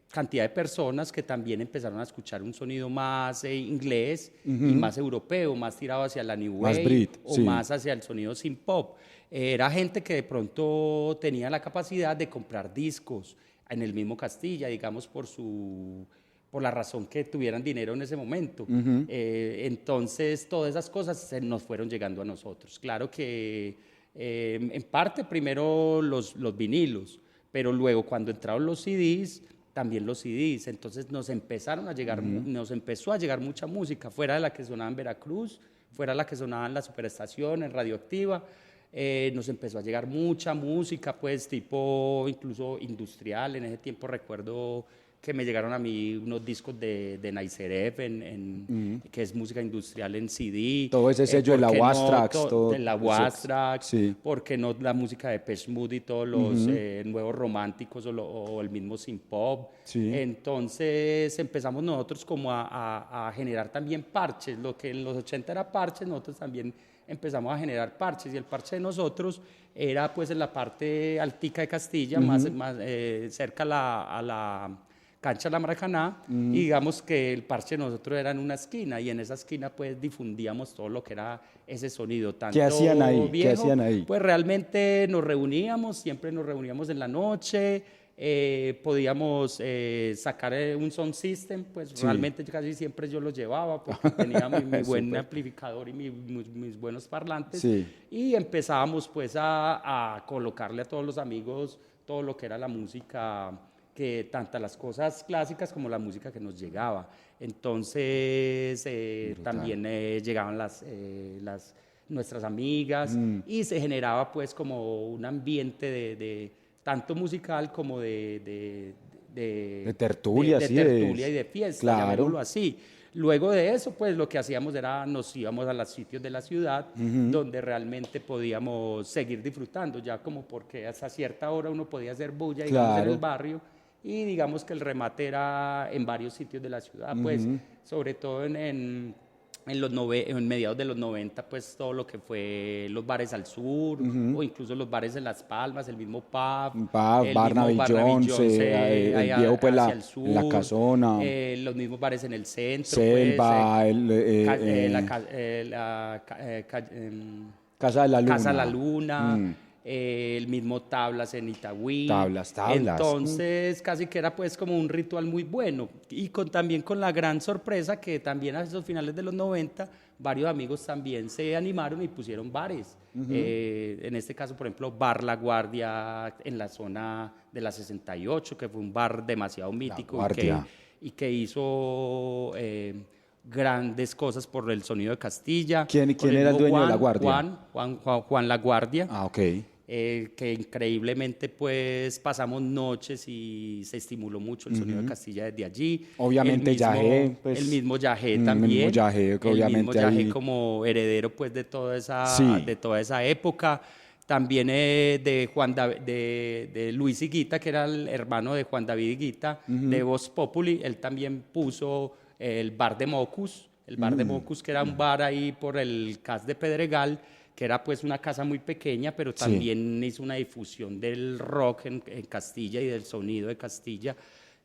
cantidad de personas que también empezaron a escuchar un sonido más inglés y más europeo, más tirado hacia la new wave, más Brit, o más hacia el sonido synth pop. Era gente que de pronto tenía la capacidad de comprar discos en el mismo Castilla, digamos por la razón que tuvieran dinero en ese momento. Entonces todas esas cosas nos fueron llegando a nosotros. Claro que en parte primero los vinilos, pero luego cuando entraron los CDs, también los CDs, entonces nos empezó a llegar mucha música, fuera de la que sonaba en Veracruz, fuera de la que sonaba en la Superestación, en Radioactiva, nos empezó a llegar mucha música, pues tipo incluso industrial. En ese tiempo recuerdo que me llegaron a mí unos discos de Naiseref, que es música industrial en CD. Todo ese sello de la Wastrax. De la Wastrax, sí. porque no la música de Depeche Mode y todos los nuevos románticos o el mismo synth pop. Sí. Entonces empezamos nosotros como a generar también parches. Lo que en los 80 era parches, nosotros también empezamos a generar parches, y el parche de nosotros era pues en la parte altica de Castilla, más cerca a la cancha de la Maracaná, y digamos que el parche de nosotros era en una esquina, y en esa esquina pues difundíamos todo lo que era ese sonido tanto ¿Qué hacían ahí? viejo. ¿Qué hacían ahí? Pues realmente siempre nos reuníamos en la noche, podíamos sacar un sound system, pues realmente casi siempre yo lo llevaba porque tenía mi buen amplificador y mis buenos parlantes, y empezábamos pues a colocarle a todos los amigos todo lo que era la música, que tanto las cosas clásicas como la música que nos llegaba. Entonces también llegaban nuestras amigas, y se generaba pues como un ambiente de tanto musical como de tertulia, de tertulia y de fiesta, claro. llamémoslo así. Luego de eso, pues lo que hacíamos era nos íbamos a los sitios de la ciudad donde realmente podíamos seguir disfrutando, ya como porque hasta cierta hora uno podía hacer bulla, digamos, en el barrio, y digamos que el remate era en varios sitios de la ciudad, pues sobre todo en mediados de los 90, pues todo lo que fue los bares al sur, o incluso los bares en Las Palmas, el mismo pub, Bar Navillons, el viejo pues la Casona, los mismos bares en el centro, Selva, Casa de la Luna, Casa de la Luna, el mismo Tablas en Itagüí. Tablas. Entonces casi que era pues como un ritual muy bueno, y también con la gran sorpresa que también a esos finales de los 90 varios amigos también se animaron y pusieron bares. En este caso, por ejemplo, Bar La Guardia en la zona de la 68, que fue un bar demasiado mítico y que hizo grandes cosas por el sonido de Castilla. ¿Quién era el dueño de La Guardia? Juan La Guardia. Ok. Que increíblemente pues pasamos noches y se estimuló mucho el sonido de Castilla desde allí. Obviamente Yagé, pues, el mismo Yagé también. El mismo Yagé como heredero pues de toda esa época. También de Luis Higuita, que era el hermano de Juan David Higuita, de Voz Populi. Él también puso el bar de Mocus, El bar de Mocus, que era un bar ahí por el CAS de Pedregal, que era pues una casa muy pequeña, pero también hizo una difusión del rock en Castilla y del sonido de Castilla,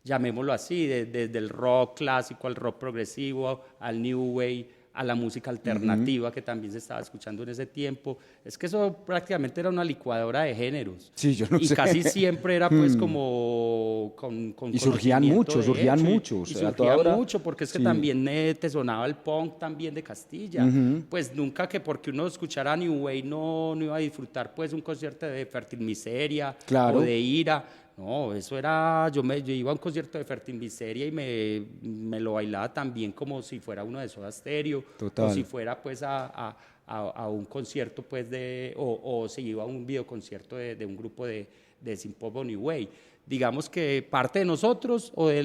llamémoslo así, desde el rock clásico al rock progresivo, al new wave, a la música alternativa que también se estaba escuchando en ese tiempo. Es que eso prácticamente era una licuadora de géneros. Sí, yo no y sé. Casi siempre era pues como con Y surgían muchos, y surgían mucho, porque es que también te sonaba el punk también de Castilla. Pues nunca que porque uno escuchara New Wave no iba a disfrutar pues un concierto de Fertil Miseria o de Ira. No, eso era, yo iba a un concierto de Fertil Miseria y me lo bailaba también como si fuera uno de Soda Stereo. Total. O si fuera pues a un concierto pues o si iba a un videoconcierto de un grupo de synth-pop o New Wave. Digamos que parte de nosotros o de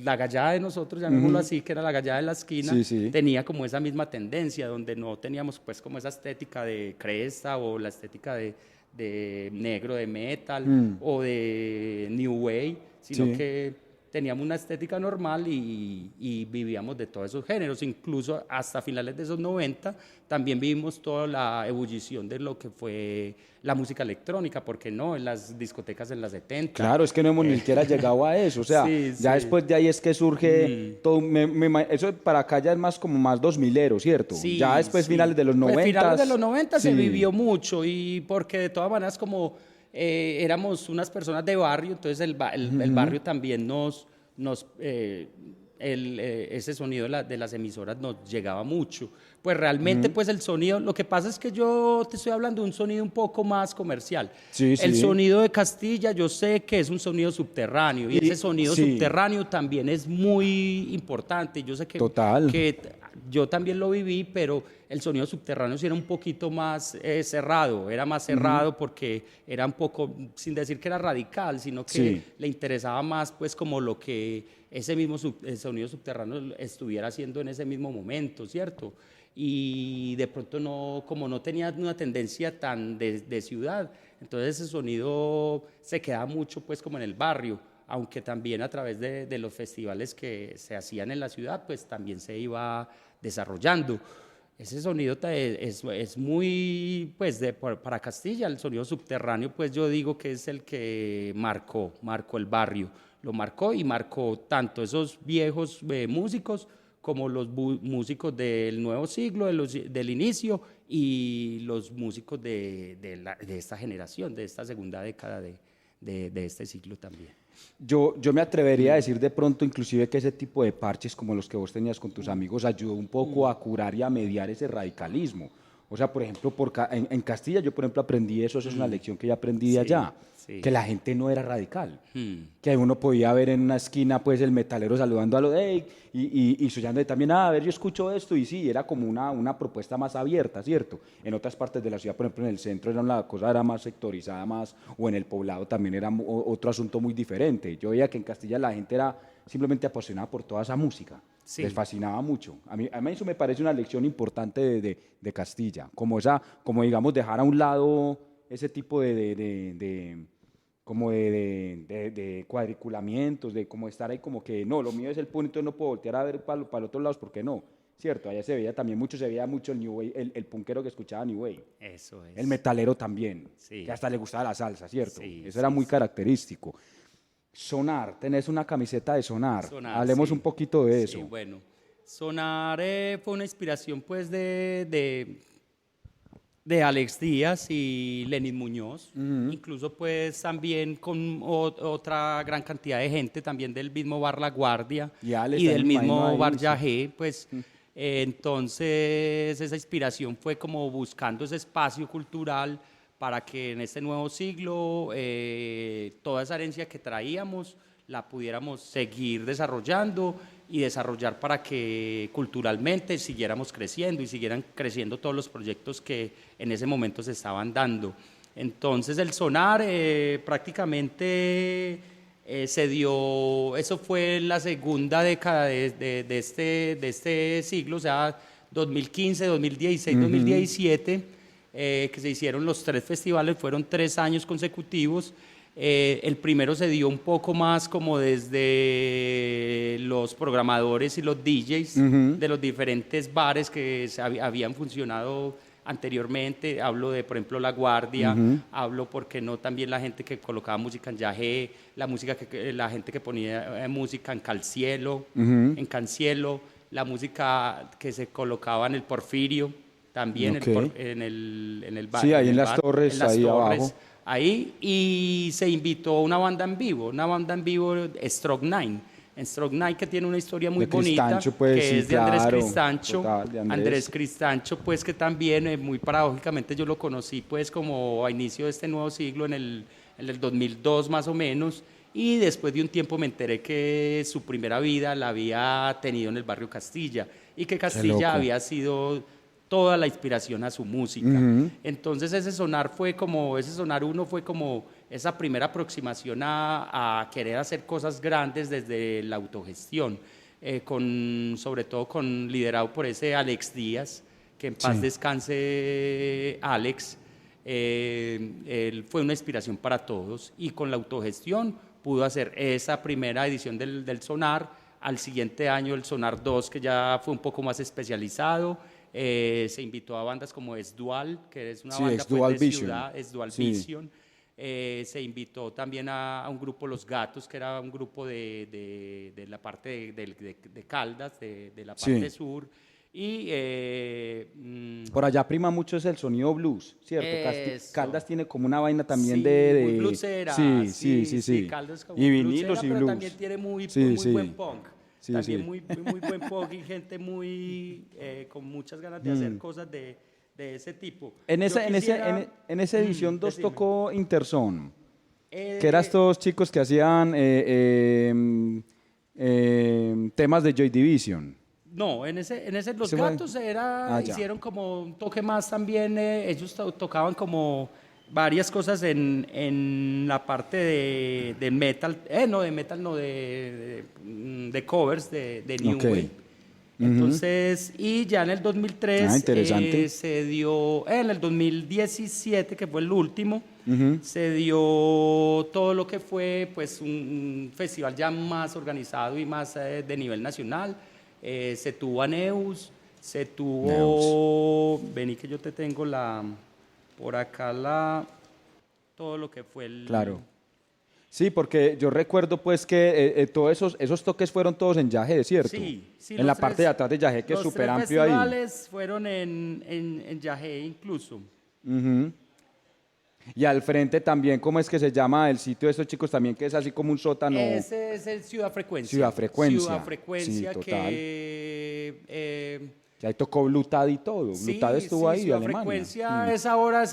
la gallada de nosotros, llamémoslo así, que era la gallada de la esquina, tenía como esa misma tendencia, donde no teníamos pues como esa estética de cresta o la estética de negro, de metal o de new wave, sino que teníamos una estética normal y vivíamos de todos esos géneros, incluso hasta finales de esos 90 también vivimos toda la ebullición de lo que fue la música electrónica, porque no, en las discotecas en las 70. Claro, es que no hemos ni siquiera llegado a eso, o sea, ya después de ahí es que surge todo, eso para acá ya es más como más 2000ero, ¿cierto? Ya después finales de los 90. Pues finales de los 90 se vivió mucho y porque de todas maneras como éramos unas personas de barrio, entonces el barrio también ese sonido de las emisoras nos llegaba mucho. Pues realmente pues el sonido, lo que pasa es que yo te estoy hablando de un sonido un poco más comercial. El sonido de Castilla yo sé que es un sonido subterráneo y ese sonido subterráneo también es muy importante. Yo sé que yo también lo viví, pero el sonido subterráneo sí era un poquito más cerrado, era más cerrado porque era un poco, sin decir que era radical, sino que le interesaba más pues como lo que ese mismo el sonido subterráneo estuviera haciendo en ese mismo momento, ¿cierto? Y de pronto como no tenía una tendencia tan de ciudad, entonces ese sonido se quedaba mucho pues como en el barrio, aunque también a través de los festivales que se hacían en la ciudad, pues también se iba desarrollando. Ese sonido es muy, pues para Castilla, el sonido subterráneo, pues yo digo que es el que marcó el barrio, lo marcó y marcó tanto esos viejos músicos como los músicos del nuevo siglo, del inicio, y los músicos de esta generación, de esta segunda década de este siglo también. Yo me atrevería a decir de pronto inclusive que ese tipo de parches como los que vos tenías con tus amigos ayudó un poco a curar y a mediar ese radicalismo. O sea, por ejemplo, en Castilla yo, por ejemplo, aprendí eso es una lección que ya aprendí de allá, que la gente no era radical, que uno podía ver en una esquina pues el metalero saludando a los y soñando también, a ver, yo escucho esto, y sí, era como una propuesta más abierta, ¿cierto? En otras partes de la ciudad, por ejemplo, en el centro la cosa era más sectorizada más, o en el poblado también era otro asunto muy diferente. Yo veía que en Castilla la gente era simplemente apasionada por toda esa música. Les fascinaba mucho. A mí eso me parece una lección importante de Castilla, como digamos dejar a un lado ese tipo de cuadriculamientos, de como estar ahí como que no, lo mío es el punto, entonces no puedo voltear a ver para los otros lados porque no, ¿cierto? Allá se veía mucho el New Wave, el punkero que escuchaba New Wave. Eso es. El metalero también, que hasta le gustaba la salsa, ¿cierto? Eso era muy característico. Sonar, tenés una camiseta de Sonar. Hablemos un poquito de eso. Sí, bueno. Sonar fue una inspiración pues de Alex Díaz y Lenin Muñoz, incluso pues también con otra gran cantidad de gente, también del mismo Bar La Guardia y del mismo Bar Yagé, pues entonces esa inspiración fue como buscando ese espacio cultural para que en este nuevo siglo toda esa herencia que traíamos la pudiéramos seguir desarrollando y desarrollar para que culturalmente siguiéramos creciendo y siguieran creciendo todos los proyectos que en ese momento se estaban dando. Entonces el Sonar prácticamente se dio, eso fue en la segunda década de este siglo, o sea, 2015, 2016, 2017, que se hicieron los 3 festivales, fueron 3 años consecutivos. El primero se dio un poco más como desde los programadores y los DJs de los diferentes bares que habían funcionado anteriormente. Hablo de, por ejemplo, La Guardia, hablo, ¿por qué no?, también la gente que colocaba música en Yagé, la gente que ponía música en Calcielo, en Cancielo, la música que se colocaba en el Porfirio, también en el bar. Sí, ahí en las las torres, ahí abajo. Ahí, y se invitó a una banda en vivo, Stroke Nine. Stroke Nine, que tiene una historia muy bonita, Cristancho, pues, que sí, es de Andrés claro, Cristancho. total, de Andrés Cristancho, pues, que también, muy paradójicamente, yo lo conocí, pues, como a inicio de este nuevo siglo, en el 2002 más o menos, y después de un tiempo me enteré que su primera vida la había tenido en el barrio Castilla, y que Castilla había sido toda la inspiración a su música. Entonces ese sonar uno fue como esa primera aproximación a querer hacer cosas grandes desde la autogestión, sobre todo liderado por ese Alex Díaz, que en paz descanse Alex. Él fue una inspiración para todos, y con la autogestión pudo hacer esa primera edición del Sonar. Al siguiente año el Sonar 2, que ya fue un poco más especializado. Se invitó a bandas como Esdual, que es una banda pues, de ciudad, Esdual Vision. Se invitó también a un grupo, Los Gatos, que era un grupo de la parte de Caldas, de la parte sur. Y por allá prima mucho es el sonido blues, ¿cierto? Caldas tiene como una vaina también muy bluesera. Sí. Caldas como y vinilos y blues. Pero también tiene muy buen punk. También muy buen punk, y gente con muchas ganas de hacer cosas de ese tipo. En esa edición 2 tocó Interson, que eran estos chicos que hacían temas de Joy Division. No, en ese Los Gatos hicieron como un toque más también. Ellos tocaban como varias cosas en la parte de metal, de covers de New Wave. Entonces, y ya en el 2003 se dio, en el 2017, que fue el último, se dio todo lo que fue pues un festival ya más organizado y más de nivel nacional. Se tuvo a Neus, se tuvo, vení que yo te tengo por acá todo lo que fue el... Claro. Sí, porque yo recuerdo pues que todos esos toques fueron todos en Yagé, ¿cierto? Sí. En la parte de atrás de Yagé, que es súper amplio ahí. Los festivales fueron en Yagé incluso. Y al frente también, ¿cómo es que se llama el sitio de estos chicos también, que es así como un sótano? Ese es el Ciudad Frecuencia. Ciudad Frecuencia, sí, que ahí tocó Blutad y todo. Blutad estuvo ahí, Ciudad Alemania. Frecuencia es ahora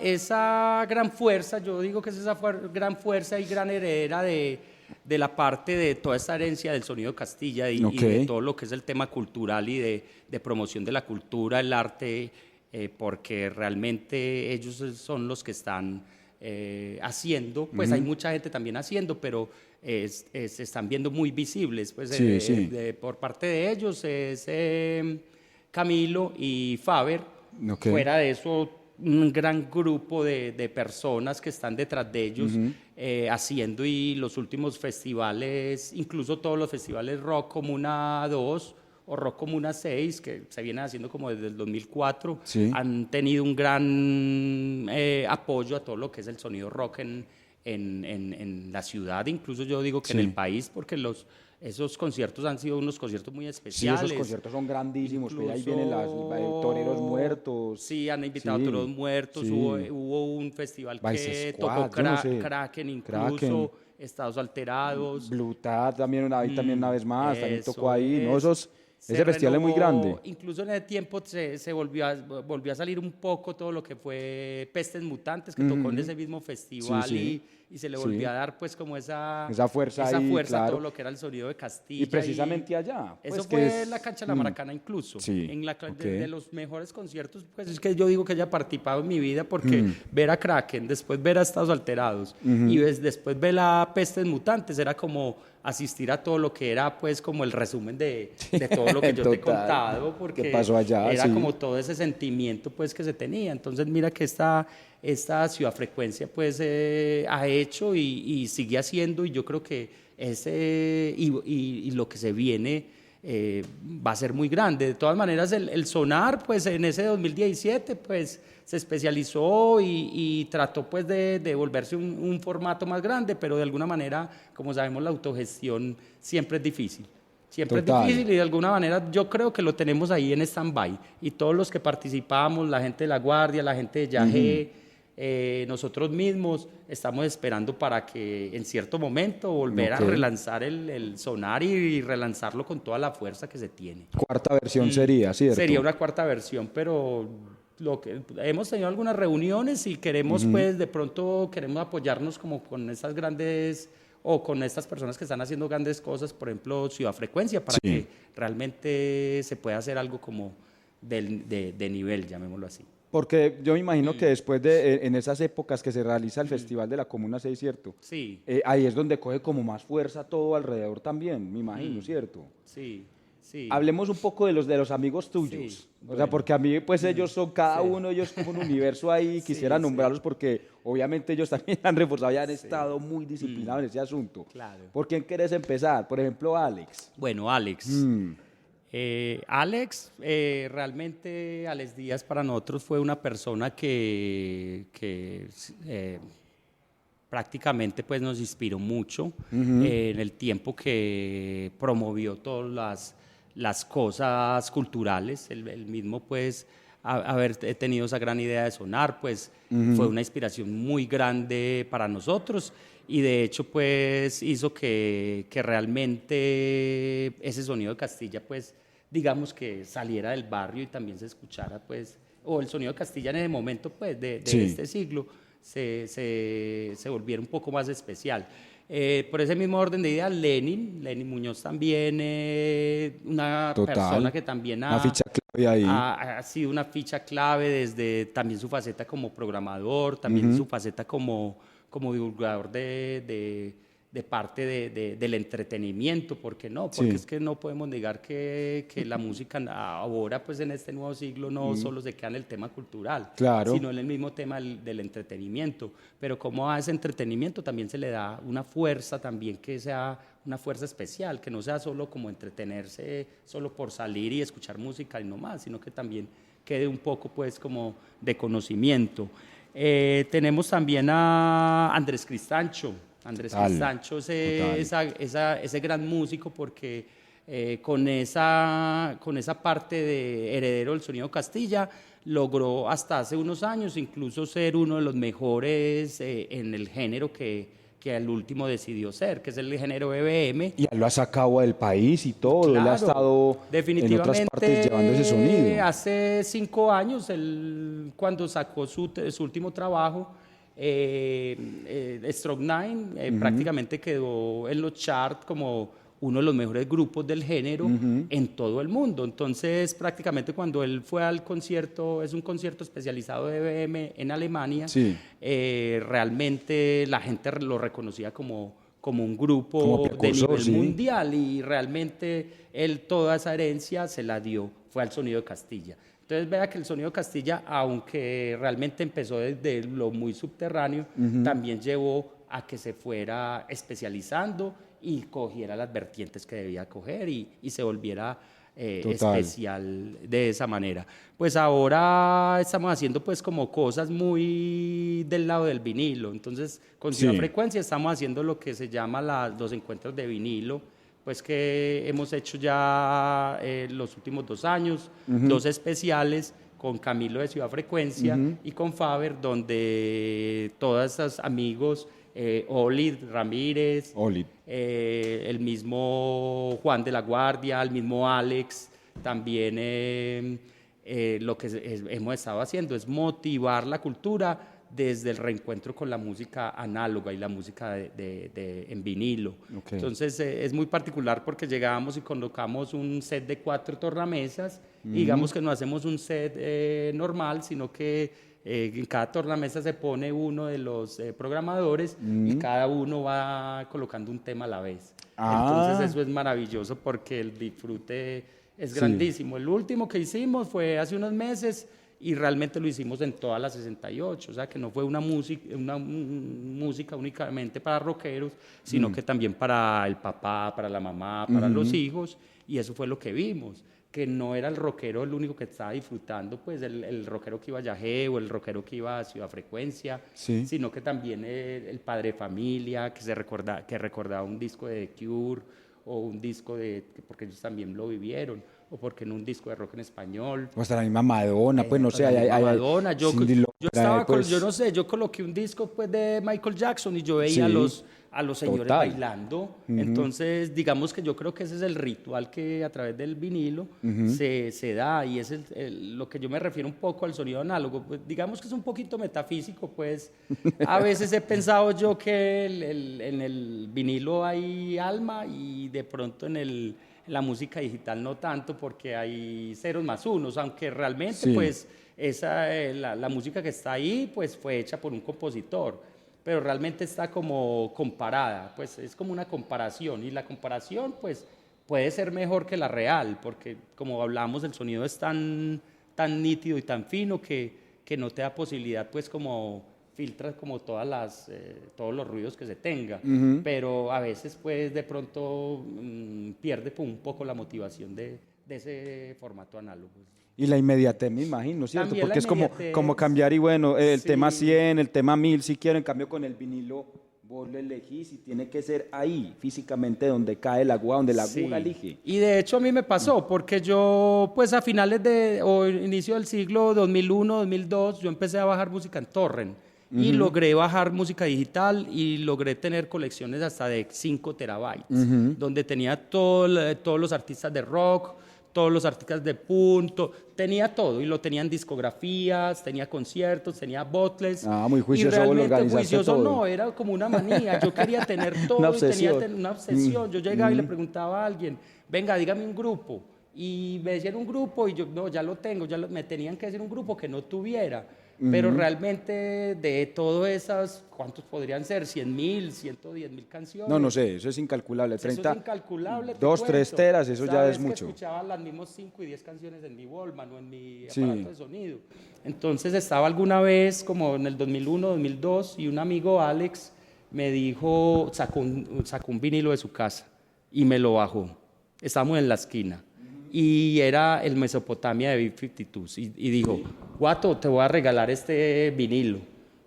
esa gran fuerza, yo digo que es esa gran fuerza y gran heredera de la parte de toda esta herencia del sonido de Castilla y de todo lo que es el tema cultural y de promoción de la cultura, el arte, porque realmente ellos son los que están haciendo, pues hay mucha gente también haciendo, pero se están viendo muy visibles, pues por parte de ellos es Camilo y Faber. Fuera de eso, un gran grupo de personas que están detrás de ellos haciendo, y los últimos festivales, incluso todos los festivales Rock Comuna 2 o Rock Comuna 6, que se vienen haciendo como desde el 2004, han tenido un gran apoyo a todo lo que es el sonido rock en la ciudad, incluso yo digo que en el país, porque esos conciertos han sido unos conciertos muy especiales. Sí, esos conciertos son grandísimos, incluso, ahí vienen los Toreros Muertos. Sí, han invitado a Toreros Muertos, hubo un festival que tocó Kraken incluso, Estados Alterados. Blutad también una vez más, también tocó ahí, ¿no? Ese festival es muy grande. Incluso en el tiempo se volvió a salir un poco todo lo que fue Pestes Mutantes, que tocó en ese mismo festival, y se le volvió a dar pues como esa fuerza a todo lo que era el sonido de Castilla. Y precisamente allá. Pues, eso fue en la cancha de la Maracana incluso. De los mejores conciertos, pues es que yo digo que haya participado en mi vida, porque ver a Kraken, después ver a Estados Alterados y después ver a Pestes Mutantes era como asistir a todo lo que era pues como el resumen de todo lo que yo te he contado, porque ¿qué pasó allá? Era como todo ese sentimiento pues que se tenía. Entonces mira que esta esta Ciudad Frecuencia pues ha hecho y sigue haciendo, y yo creo que y lo que se viene va a ser muy grande. De todas maneras, el Sonar, pues en ese 2017, pues se especializó y trató pues de volverse un formato más grande, pero de alguna manera, como sabemos, la autogestión siempre es difícil. Siempre Total. es difícil, y de alguna manera yo creo que lo tenemos ahí en stand-by. Y todos los que participamos, la gente de La Guardia, la gente de Yagé, nosotros mismos estamos esperando para que en cierto momento volver a relanzar el Sonar y relanzarlo con toda la fuerza que se tiene. Cuarta versión sería, ¿cierto? Sería una cuarta versión, pero hemos tenido algunas reuniones y queremos pues de pronto queremos apoyarnos como con esas grandes o con estas personas que están haciendo grandes cosas, por ejemplo Ciudad Frecuencia, para que realmente se pueda hacer algo como de nivel, llamémoslo así. Porque yo me imagino que después en esas épocas que se realiza el Festival de la Comuna 6, ¿cierto? Sí. Ahí es donde coge como más fuerza todo alrededor también, me imagino, ¿cierto? Sí, sí. Hablemos un poco de los amigos tuyos. Sí, O sea, porque a mí, pues ellos son cada uno, ellos como un universo ahí, quisiera nombrarlos porque obviamente ellos también han reforzado y han estado muy disciplinados en ese asunto. Claro. ¿Por quién querés empezar? Por ejemplo, Alex. Bueno, Alex. Alex, realmente Alex Díaz para nosotros fue una persona que prácticamente pues nos inspiró mucho en el tiempo que promovió todas las cosas culturales. El mismo pues haber tenido esa gran idea de Sonar pues fue una inspiración muy grande para nosotros, y de hecho pues hizo que realmente ese sonido de Castilla pues digamos que saliera del barrio y también se escuchara pues, o el sonido de Castilla en el momento pues de este siglo se volviera un poco más especial. Por ese mismo orden de ideas, Lenin Muñoz también, una persona que también una ficha clave ahí. Ha sido una ficha clave desde también su faceta como programador, también su faceta como divulgador de parte del entretenimiento, ¿por qué no? Porque es que no podemos negar que la música ahora, pues en este nuevo siglo, no solo se queda en el tema cultural, sino en el mismo tema del entretenimiento. Pero como a ese entretenimiento también se le da una fuerza también, que sea una fuerza especial, que no sea solo como entretenerse, solo por salir y escuchar música y no más, sino que también quede un poco pues como de conocimiento. Tenemos también a Andrés Cristancho. Cristancho es ese gran músico, porque con esa parte de heredero del sonido Castilla logró hasta hace unos años incluso ser uno de los mejores en el género que al último decidió ser, que es el género EBM. Y él lo ha sacado del país y todo, claro, él ha estado en otras partes llevando ese sonido. Hace 5 años, cuando sacó su último trabajo, Stroke 9 prácticamente quedó en los charts como uno de los mejores grupos del género en todo el mundo. Entonces prácticamente cuando él fue al concierto, es un concierto especializado de EBM en Alemania, realmente la gente lo reconocía como un grupo de nivel mundial, y realmente él toda esa herencia se la dio, fue al sonido de Castilla. Entonces vea que el sonido de Castilla, aunque realmente empezó desde lo muy subterráneo, también llevó a que se fuera especializando y cogiera las vertientes que debía coger y se volviera especial de esa manera. Pues ahora estamos haciendo pues como cosas muy del lado del vinilo. Entonces con Ciudad Frecuencia estamos haciendo lo que se llama los encuentros de vinilo, pues que hemos hecho ya los últimos 2 años, 2 especiales con Camilo de Ciudad Frecuencia y con Faber, donde todos esos amigos, Olid Ramírez, el mismo Juan de la Guardia, el mismo Alex, también lo que hemos estado haciendo es motivar la cultura desde el reencuentro con la música análoga y la música en vinilo. Entonces es muy particular porque llegábamos y colocamos un set de 4 tornamesas, y digamos que no hacemos un set normal, sino que en cada tornamesa se pone uno de los programadores y cada uno va colocando un tema a la vez. Entonces eso es maravilloso porque el disfrute es grandísimo. El último que hicimos fue hace unos meses y realmente lo hicimos en todas las 68, o sea que no fue una música únicamente para rockeros, sino que también para el papá, para la mamá, para los hijos, y eso fue lo que vimos, que no era el rockero el único que estaba disfrutando, pues el rockero que iba a Yagé o el rockero que iba a Ciudad Frecuencia, sino que también el padre de familia, que recordaba un disco de The Cure, o un disco porque ellos también lo vivieron, o porque en un disco de rock en español. O hasta la misma Madonna, pues no sé. Madonna, yo pues, yo no sé, yo coloqué un disco pues de Michael Jackson y yo veía a los señores bailando. Entonces, digamos que yo creo que ese es el ritual que a través del vinilo se da, y es lo que yo me refiero un poco al sonido análogo. Pues, digamos que es un poquito metafísico, pues a veces he pensado yo que en el vinilo hay alma y de pronto en la música digital no tanto, porque hay ceros más unos, aunque realmente pues la música que está ahí pues fue hecha por un compositor, pero realmente está como comparada, pues es como una comparación, y la comparación pues puede ser mejor que la real, porque como hablamos el sonido es tan nítido y tan fino que no te da posibilidad pues como filtra como todos los ruidos que se tenga, pero a veces pues de pronto pierde un poco la motivación de ese formato análogo. Y la inmediatez, me imagino, ¿cierto? También porque es como cambiar y bueno, el tema 100, el tema 1000, si quiero, en cambio con el vinilo vos lo elegís y tiene que ser ahí, físicamente, donde cae el agua, donde la aguja elige. Y de hecho a mí me pasó, porque yo pues a finales o inicio del siglo 2001, 2002, yo empecé a bajar música en torrent. Y logré bajar música digital y logré tener colecciones hasta de 5 terabytes, donde tenía todos los artistas de rock, todos los artistas de punto, tenía todo, y lo tenía en discografías, tenía conciertos, tenía bootlegs. Muy juicioso. Y realmente juicioso todo. No, era como una manía, yo quería tener todo. Una obsesión. Y tenía una obsesión. Yo llegaba y le preguntaba a alguien, venga, dígame un grupo, y me decían un grupo, y yo, no, ya lo tengo, me tenían que decir un grupo que no tuviera. Pero realmente de todas esas, ¿cuántos podrían ser? 100.000, 110.000 canciones. No sé, eso es incalculable. 30, eso es incalculable. 2, 3 teras, eso ya es mucho. Que escuchaba las mismas 5 y 10 canciones en mi Wallman o en mi aparato de sonido. Entonces estaba alguna vez, como en el 2001, 2002, y un amigo, Alex, me dijo, sacó un vinilo de su casa y me lo bajó. Estábamos en la esquina. Y era el Mesopotamia de B-52, y dijo, Guato, te voy a regalar este vinilo.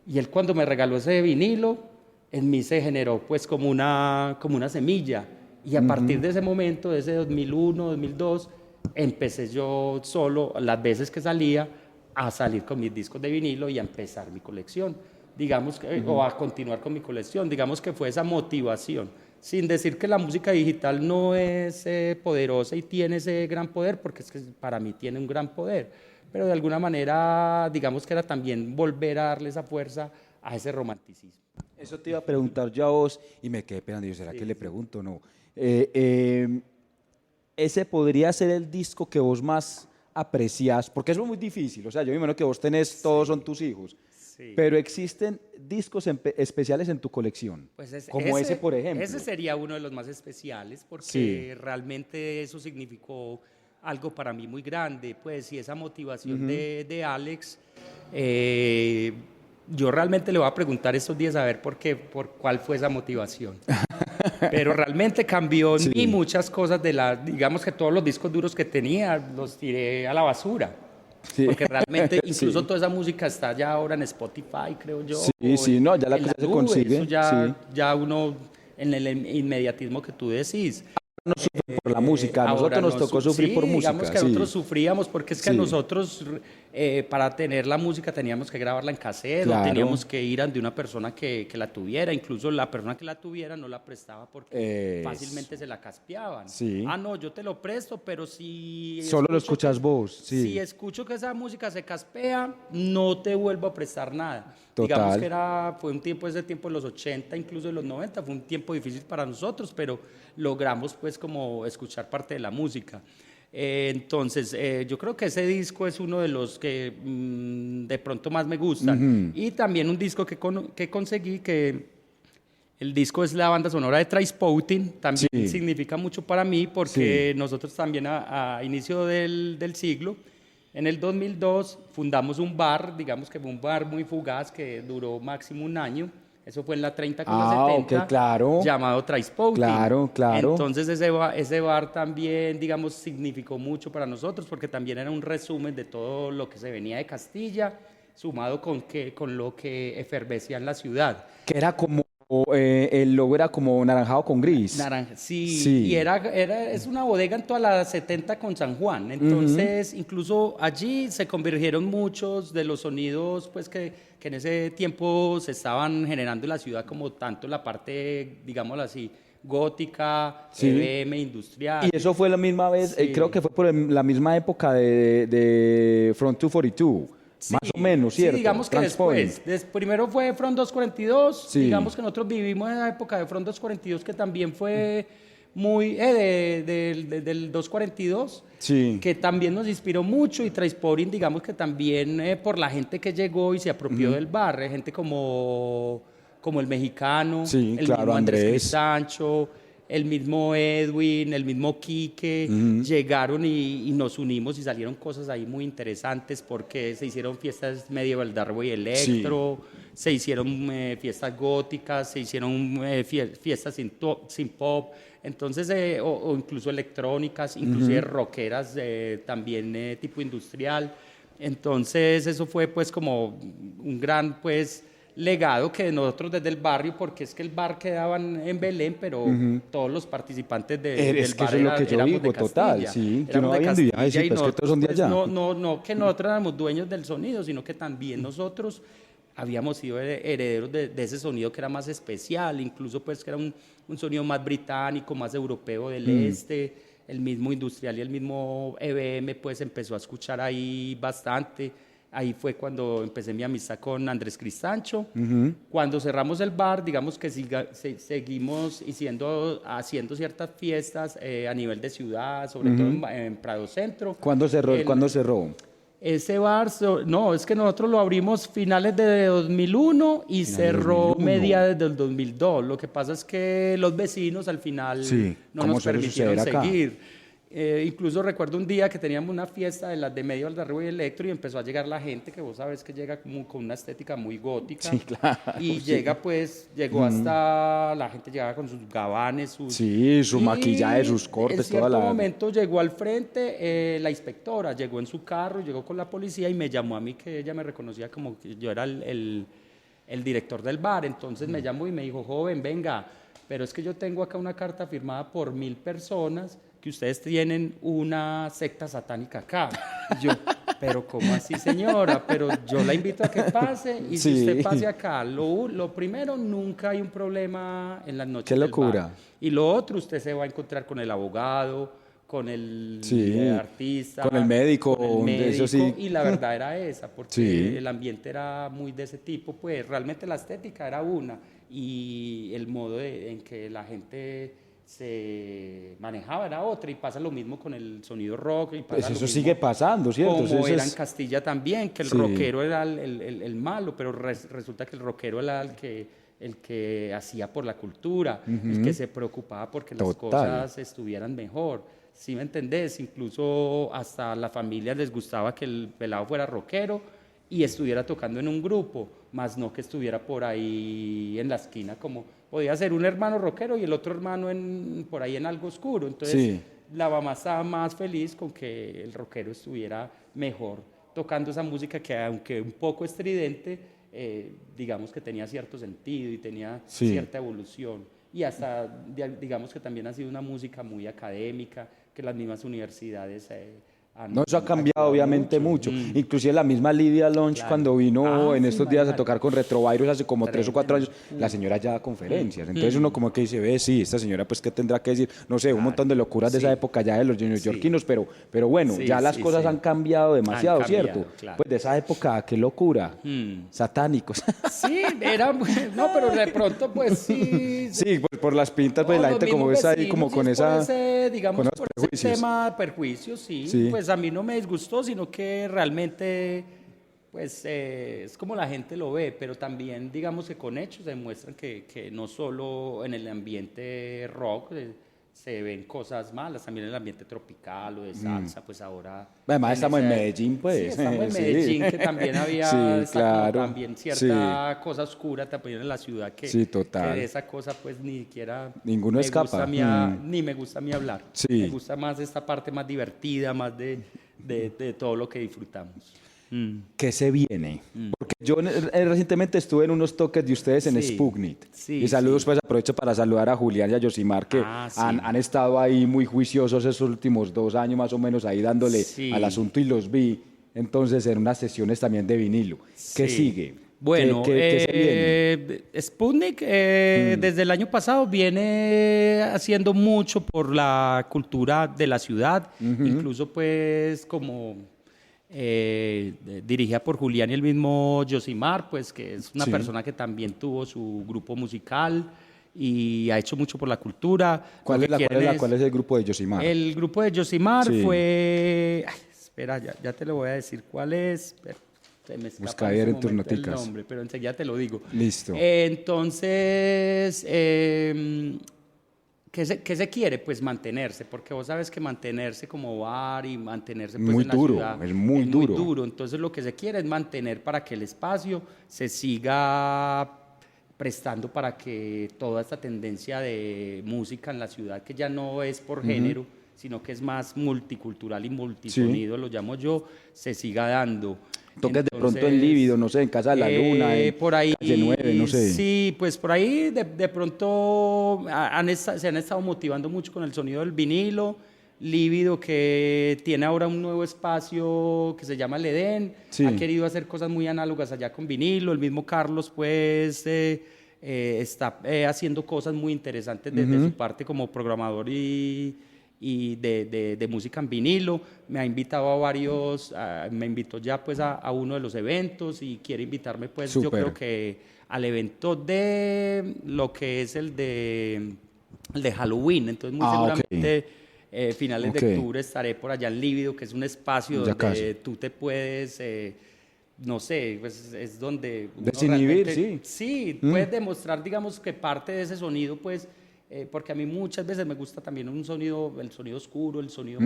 Y él cuando me regaló ese vinilo, en mí se generó pues como una semilla, y a partir de ese momento, de ese 2001, 2002, empecé yo solo, las veces que salía, a salir con mis discos de vinilo y a empezar mi colección, digamos que, o a continuar con mi colección, digamos que fue esa motivación. Sin decir que la música digital no es poderosa y tiene ese gran poder, porque es que para mí tiene un gran poder, pero de alguna manera, digamos que era también volver a darle esa fuerza a ese romanticismo. Eso te iba a preguntar yo a vos, y me quedé pensando, yo, ¿será que le pregunto o no? Ese podría ser el disco que vos más apreciás, porque eso es muy difícil, o sea, yo me imagino que vos tenés, todos son tus hijos. Pero existen discos especiales en tu colección, pues como ese, por ejemplo. Ese sería uno de los más especiales, porque realmente eso significó algo para mí muy grande, pues, y esa motivación de Alex, yo realmente le voy a preguntar estos días a ver por cuál fue esa motivación. Pero realmente cambió en mí muchas cosas digamos que todos los discos duros que tenía los tiré a la basura. Porque realmente incluso toda esa música está ya ahora en Spotify, creo yo. No, ya la cosa se consigue. Eso ya uno, en el inmediatismo que tú decís. No sufre por la música, a nosotros nos tocó sufrir por música. Digamos que nosotros sufríamos, porque es que nosotros para tener la música teníamos que grabarla en cassette, o teníamos que ir ante una persona que la tuviera, incluso la persona que la tuviera no la prestaba porque fácilmente se la caspeaban. No, yo te lo presto, pero si... Solo lo escuchas vos. Si escucho que esa música se caspea, no te vuelvo a prestar nada. Total. Digamos que fue un tiempo, ese tiempo de los 80, incluso de los 90, fue un tiempo difícil para nosotros, pero logramos pues como escuchar parte de la música. Entonces, yo creo que ese disco es uno de los que de pronto más me gustan. Y también un disco que conseguí, que el disco es la banda sonora de Trainspotting, también significa mucho para mí, porque nosotros también a inicio del siglo En el 2002 fundamos un bar, digamos que fue un bar muy fugaz que duró máximo un año. Eso fue en la 30 con la 70, ok, claro. llamado Traispouting. Claro. Entonces ese bar también, digamos, significó mucho para nosotros porque también era un resumen de todo lo que se venía de Castilla, sumado con lo que efervescía en la ciudad. Que era como, el logo era como naranjado con gris. Naranja, sí, Sí. y es una bodega en toda la 70 con San Juan, entonces incluso allí se convergieron muchos de los sonidos pues que en ese tiempo se estaban generando en la ciudad, como tanto la parte, digámoslo así, gótica, Sí. EBM, industrial. Y eso fue la misma vez, Sí. creo que fue por la misma época de Front 242, Sí, más o menos, ¿cierto? Sí, digamos que Transpoint. después. Primero fue Front 242, Sí. digamos que nosotros vivimos en la época de Front 242, que también fue muy del 242, Sí. que también nos inspiró mucho, y Traisporting, digamos que también por la gente que llegó y se apropió del bar, gente como el mexicano, Sí, el claro, mismo Andrés Andrés. Sancho, el mismo Edwin, el mismo Quique, llegaron y nos unimos y salieron cosas ahí muy interesantes porque se hicieron fiestas medieval darbo y electro, se hicieron fiestas góticas, se hicieron fiestas sin pop, entonces, o incluso electrónicas, inclusive rockeras también tipo industrial. Entonces eso fue pues como un gran pues legado que nosotros desde el barrio, porque es que el bar quedaba en Belén, pero todos los participantes del Es que bar eso es lo que yo éramos digo, de total, Castilla, sí, que éramos uno de va viendo y, ay, Castilla, sí, y pero es que todos son de pues, allá. no que nosotros éramos dueños del sonido, sino que también nosotros habíamos sido herederos de ese sonido que era más especial, incluso pues que era un sonido más británico, más europeo del este, el mismo industrial y el mismo EBM pues empezó a escuchar ahí bastante. Ahí fue cuando empecé mi amistad con Andrés Cristancho. Cuando cerramos el bar, digamos que seguimos haciendo ciertas fiestas a nivel de ciudad, sobre todo en Prado Centro. ¿Cuándo cerró? Ese bar, no, es que nosotros lo abrimos finales de 2001 y cerró 2001. mediados del 2002. Lo que pasa es que los vecinos al final Sí, no como nos suele permitieron suceder acá. seguir. Incluso recuerdo un día que teníamos una fiesta de las de medio al darbo y electro y empezó a llegar la gente que vos sabes que llega como con una estética muy gótica. Sí, claro, Y sí. llegó hasta, la gente llegaba con sus gabanes, Sí, su y maquillaje, sus cortes, en cierto toda la... momento llegó al frente la inspectora, llegó en su carro, llegó con la policía y me llamó a mí, que ella me reconocía como que yo era el director del bar. Entonces me llamó y me dijo: joven, venga, pero es que yo tengo acá una carta firmada por 1000 personas que ustedes tienen una secta satánica acá. Y yo, pero ¿cómo así, señora? Pero yo la invito a que pase, y si Sí. usted pase acá, lo primero, nunca hay un problema en las noches Qué del locura. bar. Y lo otro, usted se va a encontrar con el abogado, con el Sí, artista, con el médico, con el eso sí. y la verdad era esa, porque Sí. el ambiente era muy de ese tipo, pues realmente la estética era una, y el modo en que la gente se manejaba era otra, y pasa lo mismo con el sonido rock, y pasa Pues lo eso mismo sigue pasando, ¿cierto? como Eso era en es- Castilla también, que el Sí. rockero era el malo, pero resulta que el rockero era el que hacía por la cultura, el que se preocupaba porque las Total. cosas estuvieran mejor. ¿Sí me entendés? Incluso hasta a la familia les gustaba que el pelado fuera rockero y estuviera tocando en un grupo, más no que estuviera por ahí en la esquina, como podía ser un hermano rockero y el otro hermano por ahí en algo oscuro. Entonces Sí. la mamá estaba más feliz con que el rockero estuviera mejor tocando esa música, que aunque un poco estridente, digamos que tenía cierto sentido y tenía Sí. cierta evolución. Y hasta, digamos que también ha sido una música muy académica, que las mismas universidades han No, eso ha cambiado ayudado obviamente mucho. Mm. Inclusive la misma Lidia Launch, Claro. cuando vino Ah, en sí, estos días a imagínate. tocar con Retrovirus hace como 3 o 4 años, Tremendo. la señora ya da conferencias. Entonces uno como que dice, ve, sí, esta señora pues qué tendrá que decir, no sé, un Claro. montón de locuras de Sí. esa época ya de los neoyorquinos, pero bueno, Sí, ya las sí, cosas sí. han cambiado demasiado, Han cambiado, ¿cierto? claro. Pues de esa época, qué locura. Satánicos. Sí, era, no, pero de pronto pues sí. Sí, por las pintas, pues No, la los gente como mismos ves ahí, como vecinos, con y es por esa... ese, digamos, con esos por ese prejuicios. tema de perjuicios, sí, Sí. pues a mí no me disgustó, sino que realmente, pues es como la gente lo ve, pero también, digamos que con hechos demuestran que no solo en el ambiente rock, se ven cosas malas, también en el ambiente tropical o de salsa, pues ahora... Además estamos en Medellín, pues. Sí, estamos en Sí. Medellín, que también había Sí, esta como claro. también cierta cosa oscura también en la ciudad, que, Sí, total. que de esa cosa pues ni siquiera... Ninguno me escapa. gusta ni me gusta a mí hablar. Sí. Me gusta más esta parte más divertida, más de todo lo que disfrutamos. ¿Qué se viene? Porque yo recientemente estuve en unos toques de ustedes en Sí, Sputnik. sí, Y saludos, sí. pues aprovecho para saludar a Julián y a Yosimar, que Sí. han estado ahí muy juiciosos esos últimos 2 años más o menos ahí dándole Sí. al asunto, y los vi entonces en unas sesiones también de vinilo. ¿Qué Sí. sigue? Bueno, ¿Qué se viene? Sputnik desde el año pasado viene haciendo mucho por la cultura de la ciudad, incluso pues como dirigida por Julián y el mismo Yosimar, pues que es una Sí. persona que también tuvo su grupo musical y ha hecho mucho por la cultura. ¿Cuál Lo es, que quieren cuál es el grupo de Yosimar? El grupo de Yosimar Sí. fue... Ay, espera, ya te lo voy a decir cuál es. Espera, se me escapa Busca en ahí este en tus momento el noticas. nombre, pero enseguida te lo digo. Listo. Entonces, ¿qué se quiere? Pues mantenerse, porque vos sabes que mantenerse como bar y mantenerse pues, Muy en la duro, ciudad es muy duro. Entonces lo que se quiere es mantener para que el espacio se siga prestando para que toda esta tendencia de música en la ciudad, que ya no es por género, sino que es más multicultural y multisonido, lo llamo yo, se siga dando. Toques de pronto en Lívido, no sé, en Casa de la Luna, en por ahí, Calle 9, no sé. Sí, pues por ahí de pronto se han estado motivando mucho con el sonido del vinilo. Lívido, que tiene ahora un nuevo espacio que se llama El Edén, Sí. ha querido hacer cosas muy análogas allá con vinilo. El mismo Carlos pues está haciendo cosas muy interesantes desde su parte como programador y de música en vinilo. Me ha invitado a varios, me invitó ya pues a uno de los eventos y quiere invitarme pues yo Súper. creo que al evento de lo que es el de Halloween. Entonces muy Ah, seguramente finales Ok. de octubre estaré por allá en Lívido, que es un espacio Ya donde casi. tú te puedes... no sé, pues es donde uno Desinhibir, realmente- sí. Sí, puedes demostrar, digamos, que parte de ese sonido, pues, porque a mí muchas veces me gusta también el sonido oscuro, el sonido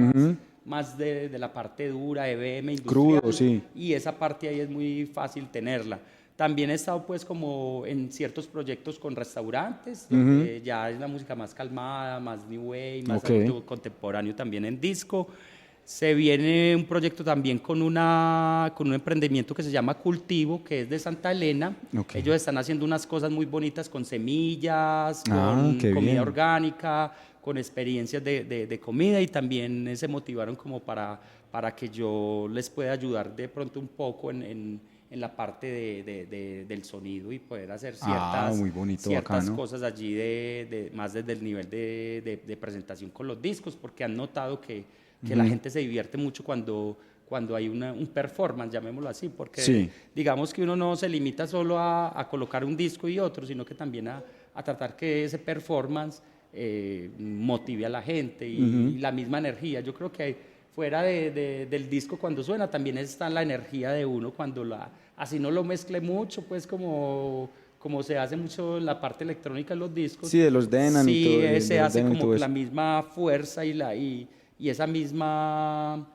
más de la parte dura, EBM, industrial. Crudo, sí. Y esa parte ahí es muy fácil tenerla. También he estado, pues, como en ciertos proyectos con restaurantes, donde ya es la música más calmada, más new wave, más Ok. contemporáneo también en disco. Se viene un proyecto también con un emprendimiento que se llama Cultivo, que es de Santa Elena. Ok. Ellos están haciendo unas cosas muy bonitas con semillas, Ah, con qué comida bien. orgánica, con experiencias de comida, y también se motivaron como para que yo les pueda ayudar de pronto un poco en la parte del sonido y poder hacer Muy bonito, ciertas bacano. cosas allí más desde el nivel de presentación con los discos, porque han notado que la gente se divierte mucho cuando hay un performance, llamémoslo así, porque Sí. digamos que uno no se limita solo a colocar un disco y otro, sino que también a tratar que ese performance motive a la gente y la misma energía. Yo creo que fuera del disco cuando suena también está la energía de uno cuando así no lo mezcle mucho, pues como se hace mucho en la parte electrónica en los discos. Sí, de los Denon y Sí, todo, de se los hace Denon y como todo que eso. la misma fuerza y esa misma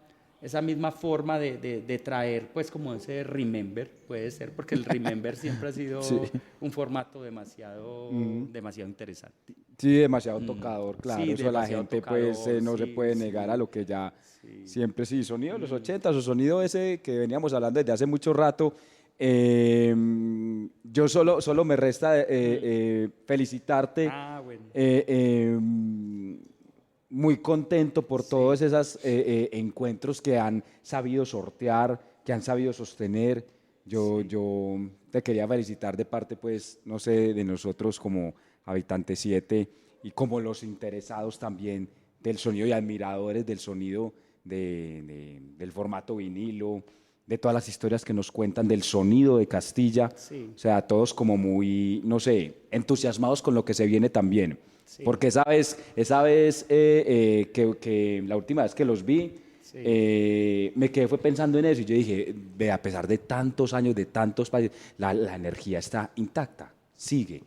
forma de traer, pues, como ese remember, puede ser, porque el remember siempre ha sido Sí. un formato demasiado interesante. Sí, demasiado tocador, claro. Sí, Eso a la demasiado gente pues tocador, no se sí, puede sí. negar a lo que ya siempre sí, sonido de los 80, o sonido ese que veníamos hablando desde hace mucho rato. Yo solo me resta felicitarte. Bueno. Muy contento por todos esos encuentros que han sabido sortear, que han sabido sostener. Yo te quería felicitar de parte, pues, no sé, de nosotros como Habitante 7 y como los interesados también del sonido y admiradores del sonido del formato vinilo, de todas las historias que nos cuentan del sonido de Castilla. Sí. O sea, todos como muy, no sé, entusiasmados con lo que se viene también. Sí. Porque esa vez que la última vez que los vi, me quedé fue pensando en eso y yo dije, a pesar de tantos años, de tantos países, la energía está intacta, sigue.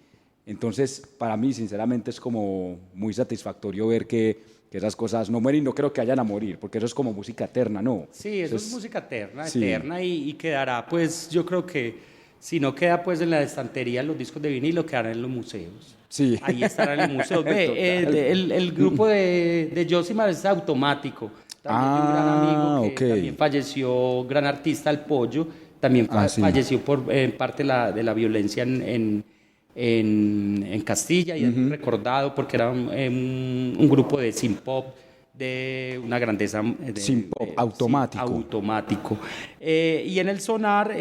Entonces, para mí, sinceramente, es como muy satisfactorio ver que esas cosas no mueren y no creo que vayan a morir, porque eso es como música eterna, ¿no? Sí, eso es música eterna, sí. eterna y quedará, pues yo creo que si no queda pues en la estantería los discos de vinilo, quedarán en los museos. Sí. Ahí estarán en los museos. Ve, el grupo de Josimar es Automático. También de un gran amigo que también falleció, gran artista, El Pollo, también falleció por parte de la violencia en Castilla y es recordado porque era un grupo de synth pop de una grandeza automático. Y en el Sonar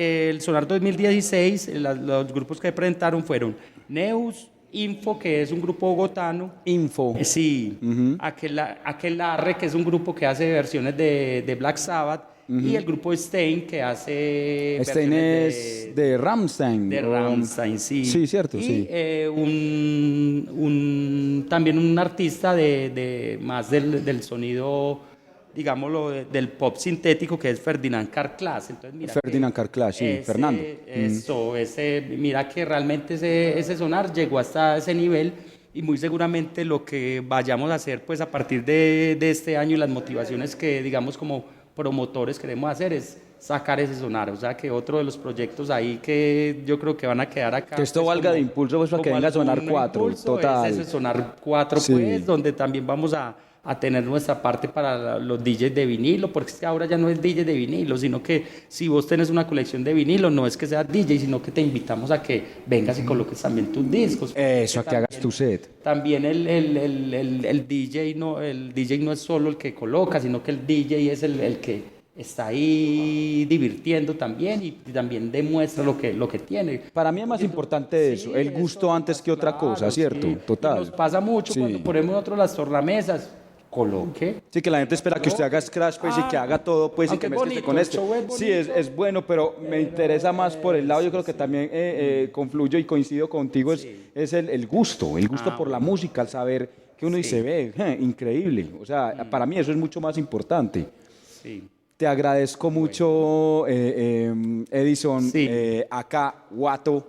2016 los grupos que presentaron fueron Neus, Info, que es un grupo bogotano. Info. Sí, Aquelarre, que es un grupo que hace versiones de Black Sabbath. Y el grupo Stein, que hace Stein es de Rammstein. De Rammstein, sí. Sí, cierto, y, sí. También un artista más del sonido, digámoslo, del pop sintético, que es Ferdinand Carclas. Entonces, mira Ferdinand Carclas, sí, Fernando. Mira que realmente ese sonar llegó hasta ese nivel. Y muy seguramente lo que vayamos a hacer pues a partir de este año y las motivaciones que digamos como promotores queremos hacer es sacar ese sonar, o sea que otro de los proyectos ahí que yo creo que van a quedar acá. Que esto pues, valga de impulso pues para que venga Sonar 4, total. Es ese Sonar 4 sí. pues, donde también vamos a tener nuestra parte para los DJs de vinilo, porque es que ahora ya no es DJ de vinilo, sino que si vos tenés una colección de vinilo, no es que seas DJ, sino que te invitamos a que vengas y coloques también tus discos. Eso, a que hagas tu set. También el DJ no es solo el que coloca, sino que el DJ es el que está ahí divirtiendo también y también demuestra lo que tiene. Para mí es más importante eso, el gusto antes que otra cosa, ¿cierto? Sí. Total. Y nos pasa mucho cuando ponemos nosotros las tornamesas. Coloque. Sí, que la gente espera que usted haga scratch pues, y que haga todo pues y que mezcle con esto. Sí, es bueno, pero me interesa más por el lado, yo creo que también confluyo y coincido contigo, es el gusto por la música, el saber que uno dice, ve, increíble. O sea, para mí eso es mucho más importante. Sí. Te agradezco mucho, Edison, acá, Guato.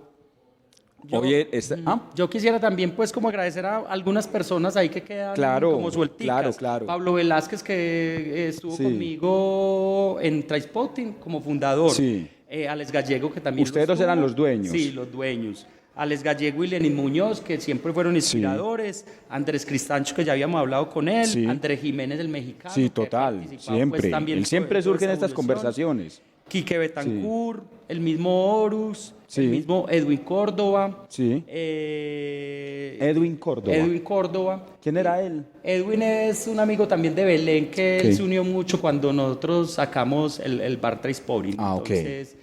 Yo quisiera también pues como agradecer a algunas personas ahí que quedan como suelticas. Claro. Pablo Velázquez, que estuvo conmigo en Traispotting como fundador. Sí. Alex Gallego, que también ustedes dos eran los dueños. Sí, los dueños. Alex Gallego y Lenín Muñoz, que siempre fueron inspiradores. Andrés Cristancho, que ya habíamos hablado con él. Sí. Andrés Jiménez, el mexicano. Sí, total, siempre. Pues, Él siempre surge en estas conversaciones. Quique Betancourt, el mismo Horus, el mismo Edwin Córdoba. Sí. Edwin Córdoba. ¿Quién era él? Edwin es un amigo también de Belén que él se unió mucho cuando nosotros sacamos el bar Traispotting. Entonces,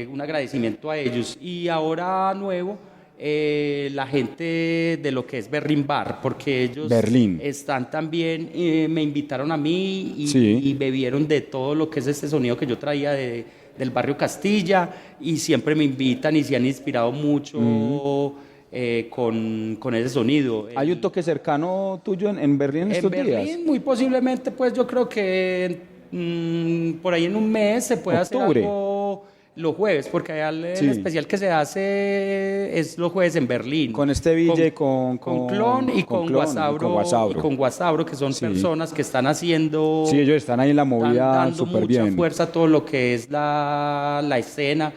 un agradecimiento a ellos. Y ahora nuevo, la gente de lo que es Berlin Bar, porque ellos están también, me invitaron a mí y bebieron de todo lo que es este sonido que yo traía del barrio Castilla y siempre me invitan y se han inspirado mucho con ese sonido. ¿Hay un toque cercano tuyo en Berlín estos días? En Berlín, muy posiblemente, pues yo creo que por ahí en un mes se puede hacer algo los jueves, porque allá el especial que se hace es los jueves en Berlín. Con este DJ, con Clon y con Guasabro, que son personas que están haciendo... Sí, ellos están ahí en la movida súper bien. Dando mucha fuerza a todo lo que es la escena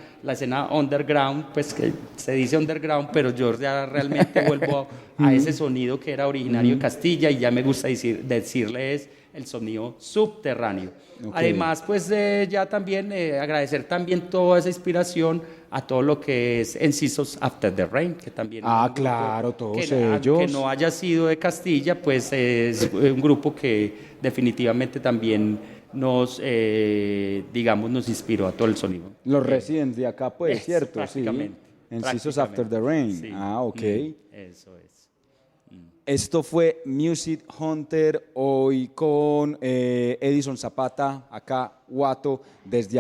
underground, pues que se dice underground, pero yo ya realmente vuelvo a ese sonido que era originario de Castilla y ya me gusta decirles el sonido subterráneo. Además, pues ya también agradecer también toda esa inspiración a todo lo que es Encisos After the Rain, que también claro, todos ellos. Aunque no haya sido de Castilla, pues es un grupo que definitivamente también nos inspiró a todo el sonido. Los residentes de acá, pues, ¿cierto? Prácticamente. Sí. Encisos After the Rain. Sí. Ok. Eso es. Esto fue Music Hunter, hoy con Edison Zapata, acá Guato, desde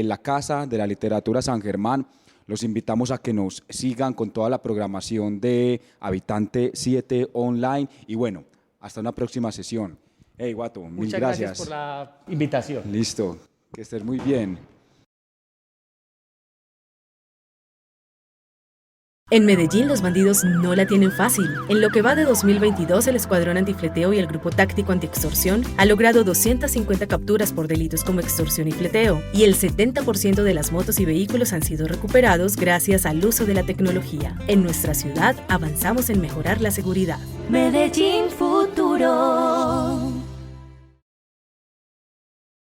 la Casa de la Literatura San Germán. Los invitamos a que nos sigan con toda la programación de Habitante 7 online. Y bueno, hasta una próxima sesión. Hey, Guato, mil gracias. Muchas gracias por la invitación. Listo, que estés muy bien. En Medellín los bandidos no la tienen fácil. En lo que va de 2022, el Escuadrón Antifleteo y el Grupo Táctico Antiextorsión ha logrado 250 capturas por delitos como extorsión y fleteo, y el 70% de las motos y vehículos han sido recuperados gracias al uso de la tecnología. En nuestra ciudad avanzamos en mejorar la seguridad. Medellín Futuro.